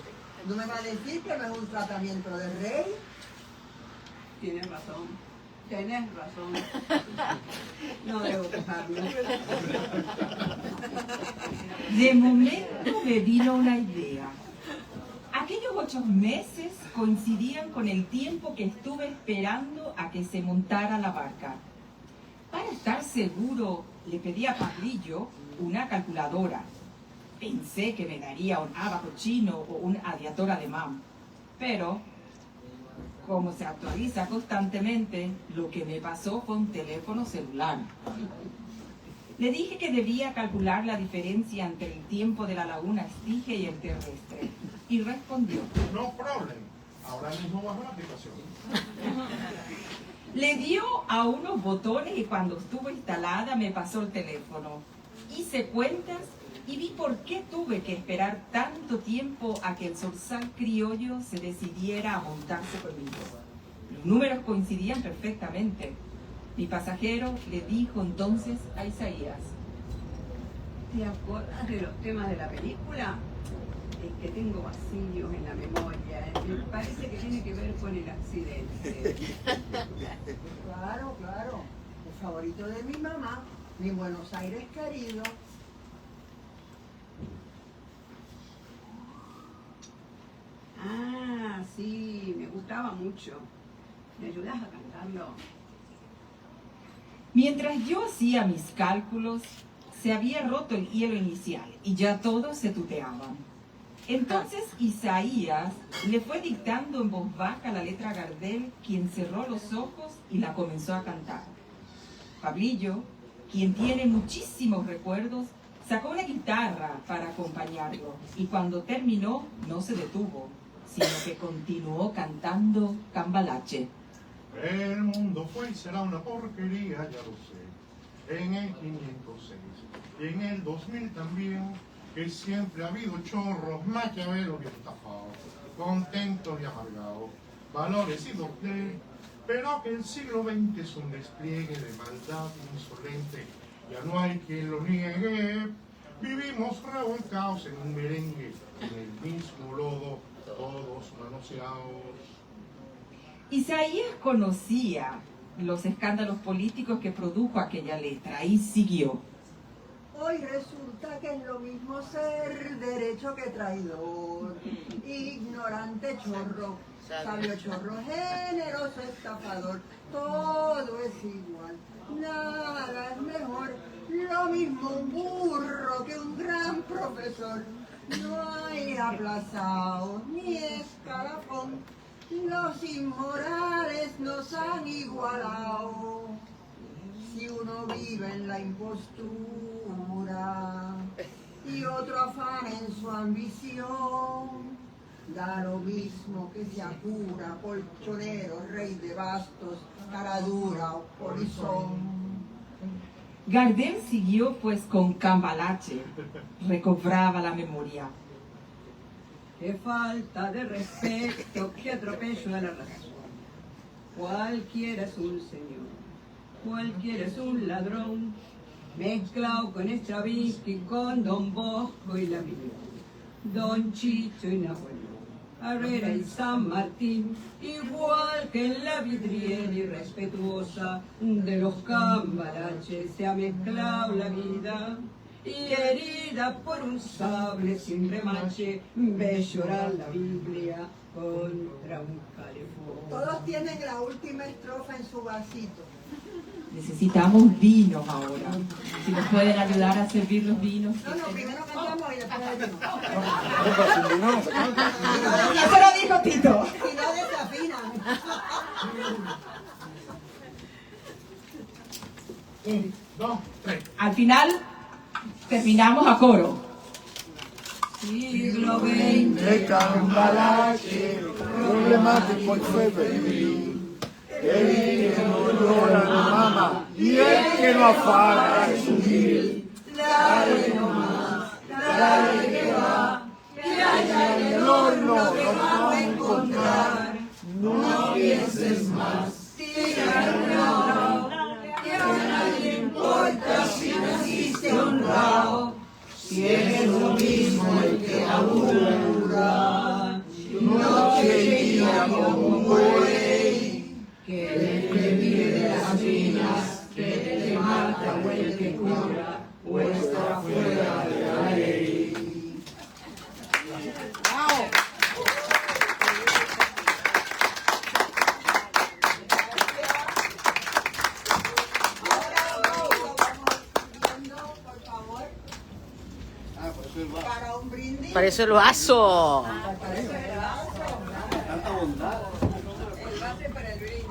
¿No me va a decir que no es un tratamiento del rey? Tienes razón. No debo dejarlo. De momento me vino una idea. Aquellos 8 meses coincidían con el tiempo que estuve esperando a que se montara la barca. Para estar seguro, le pedí a Pablillo una calculadora. Pensé que me daría un abaco chino o un adiator alemán, pero como se actualiza constantemente, lo que me pasó fue un teléfono celular. Le dije que debía calcular la diferencia entre el tiempo de la laguna Estigia y el terrestre, y respondió: No problem. Ahora mismo bajo la aplicación. Le dio a unos botones y cuando estuvo instalada me pasó el teléfono. Hice cuentas y vi por qué tuve que esperar tanto tiempo a que el zorzal criollo se decidiera a montarse conmigo. Los números coincidían perfectamente. Mi pasajero le dijo entonces a Isaías: ¿te acuerdas de los temas de la película? Es que tengo vacíos en la memoria. Me parece que tiene que ver con el accidente. Claro, claro. El favorito de mi mamá, mi Buenos Aires querido. Ah, sí, me gustaba mucho. ¿Me ayudas a cantarlo? Mientras yo hacía mis cálculos, se había roto el hielo inicial y ya todos se tuteaban. Entonces Isaías le fue dictando en voz baja la letra a Gardel, quien cerró los ojos y la comenzó a cantar. Pablillo, quien tiene muchísimos recuerdos, sacó una guitarra para acompañarlo y cuando terminó no se detuvo, sino que continuó cantando Cambalache. El mundo fue y será una porquería, ya lo sé. En el 506 y en el 2000 también, que siempre ha habido chorros, maquiavelos y estafados, contentos y amargados, valores y doble, pero que el siglo XX es un despliegue de maldad insolente, ya no hay quien lo niegue. Vivimos revolcados en un merengue, en el mismo lodo, todos manoseados. Isaías conocía los escándalos políticos que produjo aquella letra y siguió. Hoy resulta que es lo mismo ser derecho que traidor, ignorante chorro, sabio chorro, generoso estafador, todo es igual, nada es mejor, lo mismo un burro que un gran profesor, no hay aplazados ni escalafón, los inmorales nos han igualado. Si uno vive en la impostura y otro afana en su ambición, da lo mismo que sea cura, colchonero, rey de bastos, cara dura o polizón. Gardel siguió pues con Cambalache, recobraba la memoria. Qué falta de respeto, qué atropello a la razón. Cualquiera es un señor, cualquiera es un ladrón, mezclado con Stravinsky, con Don Bosco y la Biblia, Don Chicho y Nahuel, Herrera y San Martín, igual que en la vidriera irrespetuosa de los Cambalaches se ha mezclado la vida. Y herida por un sable sin remache, ve llorar la Biblia contra un calefón. Todos tienen la última estrofa en su vasito. Necesitamos vinos ahora. Si nos pueden ayudar a servir los vinos. No, primero cantamos y después el vino. Eso lo dijo Tito. Si no desafinan. 1, 2, 3. Al final terminamos a coro. Siglo XX, El Cambalache, problemático y febril. El que no llora no mama y el que no afana es humil. Dale nomás, dale que va, que allá en el horno lo vamos a encontrar. No pienses más, tira el honrado, que a nadie importa si naciste honrado. Si es lo mismo el que labura, noche y día como un buey, que el que vive de las minas, que el que mata o el que cura, o está fuera de la ley. Para un brindis. Parece el vaso. Tanta bondad. El base para el brindis.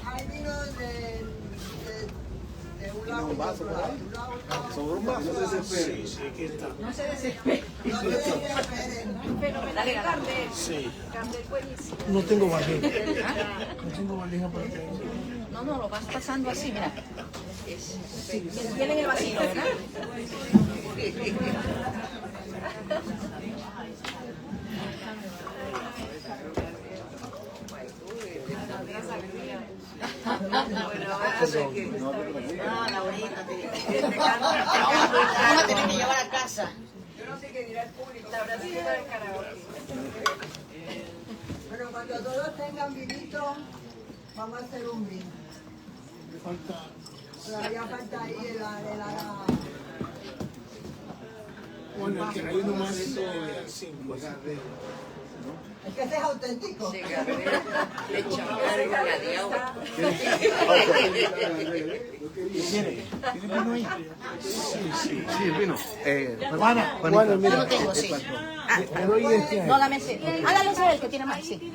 Hay vinos de un lado y de otro lado. Sobre un vaso. No se desespere. Sí, aquí está. No se desesperen. No se desesperen. Fenomenal, Gardel. Sí. Gardel buenísimo. No tengo valija. No tengo valija para que... No, lo vas pasando así, mira. Tienen el vasito, ¿verdad? Laurita, vamos a tener que llevar a casa. Yo no sé qué dirá el público. La brasileña del karaoke. Pero cuando todos tengan vinito, vamos a hacer un vino. Todavía falta ahí el Bueno, el que hay uno más 5. Es que ese es auténtico. ¿Tiene vino ahí? Sí, el vino. Juana, Yo lo tengo, sí. No, dame ese. Dale ese el que tiene más, sí.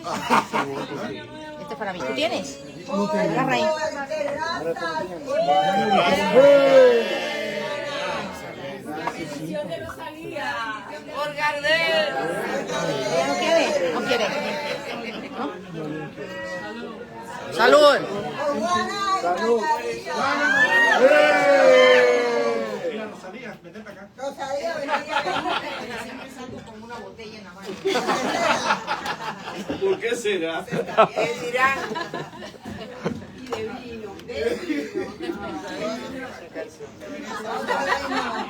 Este es para mí. ¿Tú tienes? Agarra ahí. Por Gardel. ¿No quiere? ¿No quiere? ¿No? ¡Salud! ¡Salud! Rosalía, vete para acá. Rosalía, vení acá. Siempre salgo con una botella en la mano. ¿Por qué será? Dirán. Y de vino, de vino.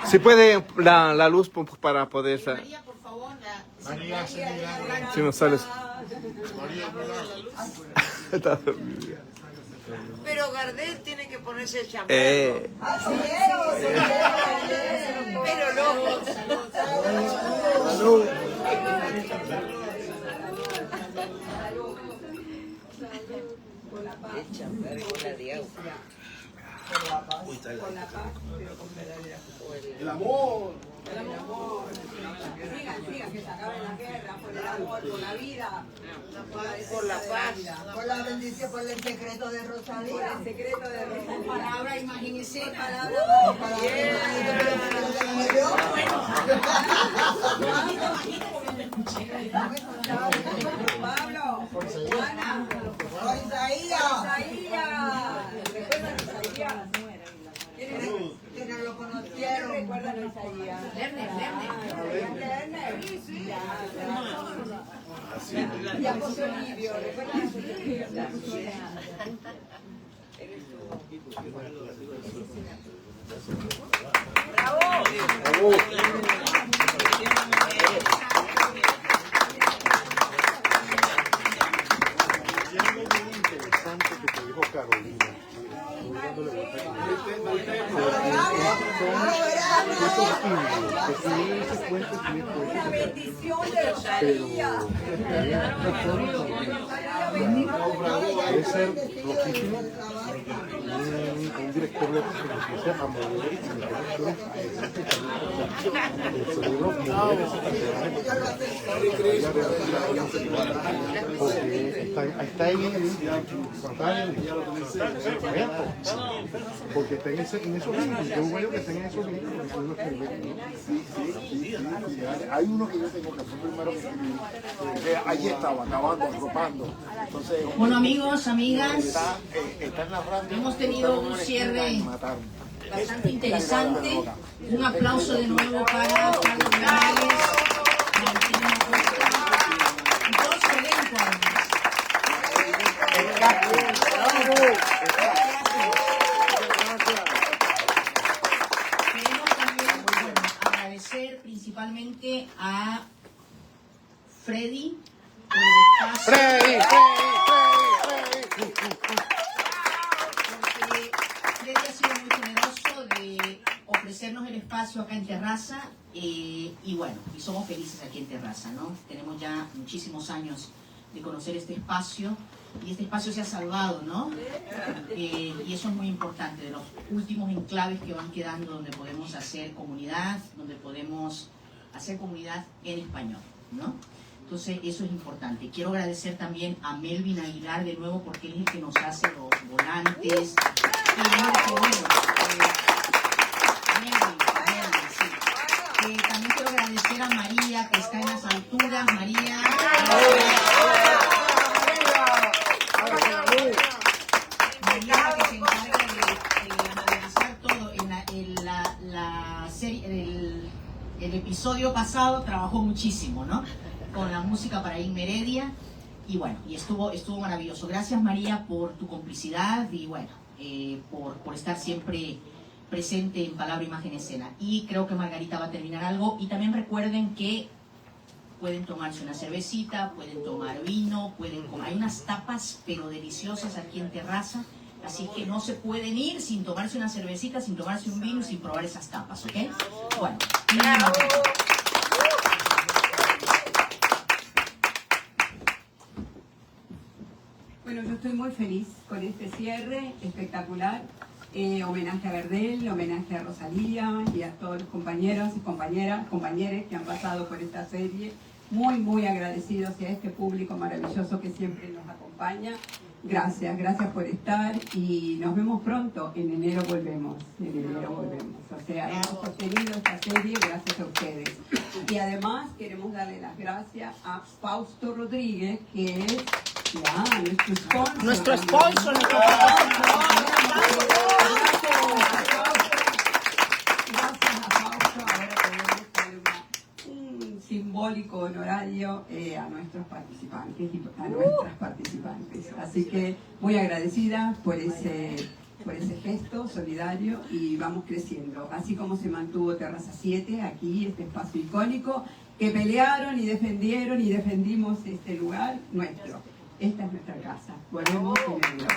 Si puede la luz para poder... María, por favor. María, Si no sales... Pero Gardel tiene que ponerse el champán. Pero no. Salud. El champán con la diablo. Con la paz, pero con verdadera justicia. El amor. El amor. Sigan, que se acabe la guerra, por el amor, por la vida. Por la paz. por la bendición, por el secreto de Por Rosalía. el secreto de Rosalía. Palabra, imagínense. Pablo, Juana, Isaías. ¿Recuerdan a Isaías? ¿Quiénes lo conocieron? ¿Recuerdan a Isaías? Lerner. Sí. Y a José Olivio. ¿Recuerdan a José Olivio? Bravo. Y algo muy interesante que te dijo Carolina. Una bendición de Rosalía. Debe ser loquísimo un director de que empiece a mover y meter el cerebro mover ese personaje porque está ahí porque está en esos libros. Yo veo que está en esos libros porque son los que ven, Hay uno que yo tengo que fue primero que escribí, allí estaba, acabando, arropando. Entonces, Bueno, amigos, amigas, está narrando, hemos tenido un cierre bastante interesante. Un aplauso de nuevo para Carlos Morales, Martín Acosta y todo su elenco, además. Queremos también agradecer principalmente a Freddy por el espacio. Porque Freddy ha sido muy generoso de ofrecernos el espacio acá en Terraza y bueno, y somos felices aquí en Terraza, ¿no? Tenemos ya muchísimos años de conocer este espacio y este espacio se ha salvado, ¿no? Y eso es muy importante, de los últimos enclaves que van quedando donde podemos hacer comunidad, donde podemos hacer comunidad en español, ¿no? Entonces eso es importante. Quiero agradecer también a Melvin Aguilar de nuevo porque él es el que nos hace los volantes. Melvin, sí. También quiero agradecer a María que está en las alturas. María. María que se encarga de analizar todo en la serie, episodio pasado trabajó muchísimo, ¿no? Con la música para Inmeredia. Y bueno, y estuvo maravilloso. Gracias, María, por tu complicidad y bueno, por estar siempre presente en Palabra, Imagen, Escena. Y creo que Margarita va a terminar algo. Y también recuerden que pueden tomarse una cervecita, pueden tomar vino, hay unas tapas pero deliciosas aquí en Terraza. Así que no se pueden ir sin tomarse una cervecita, sin tomarse un vino, sin probar esas tapas, ¿ok? Bueno. Bueno, yo estoy muy feliz con este cierre espectacular. Homenaje a Gardel, homenaje a Rosalía y a todos los compañeros y compañeras que han pasado por esta serie. Muy, muy agradecidos a este público maravilloso que siempre nos acompaña. Gracias, gracias por estar y nos vemos pronto. En enero volvemos, O sea, hemos sostenido esta serie gracias a ustedes. Y además queremos darle las gracias a Fausto Rodríguez, que es nuestro sponsor. Nuestro sponsor. Simbólico honorario a nuestros participantes y a nuestras participantes. Así que muy agradecida por ese gesto solidario y vamos creciendo. Así como se mantuvo Terraza 7, aquí este espacio icónico, que pelearon y defendieron y defendimos este lugar nuestro. Esta es nuestra casa. Volvemos en enero.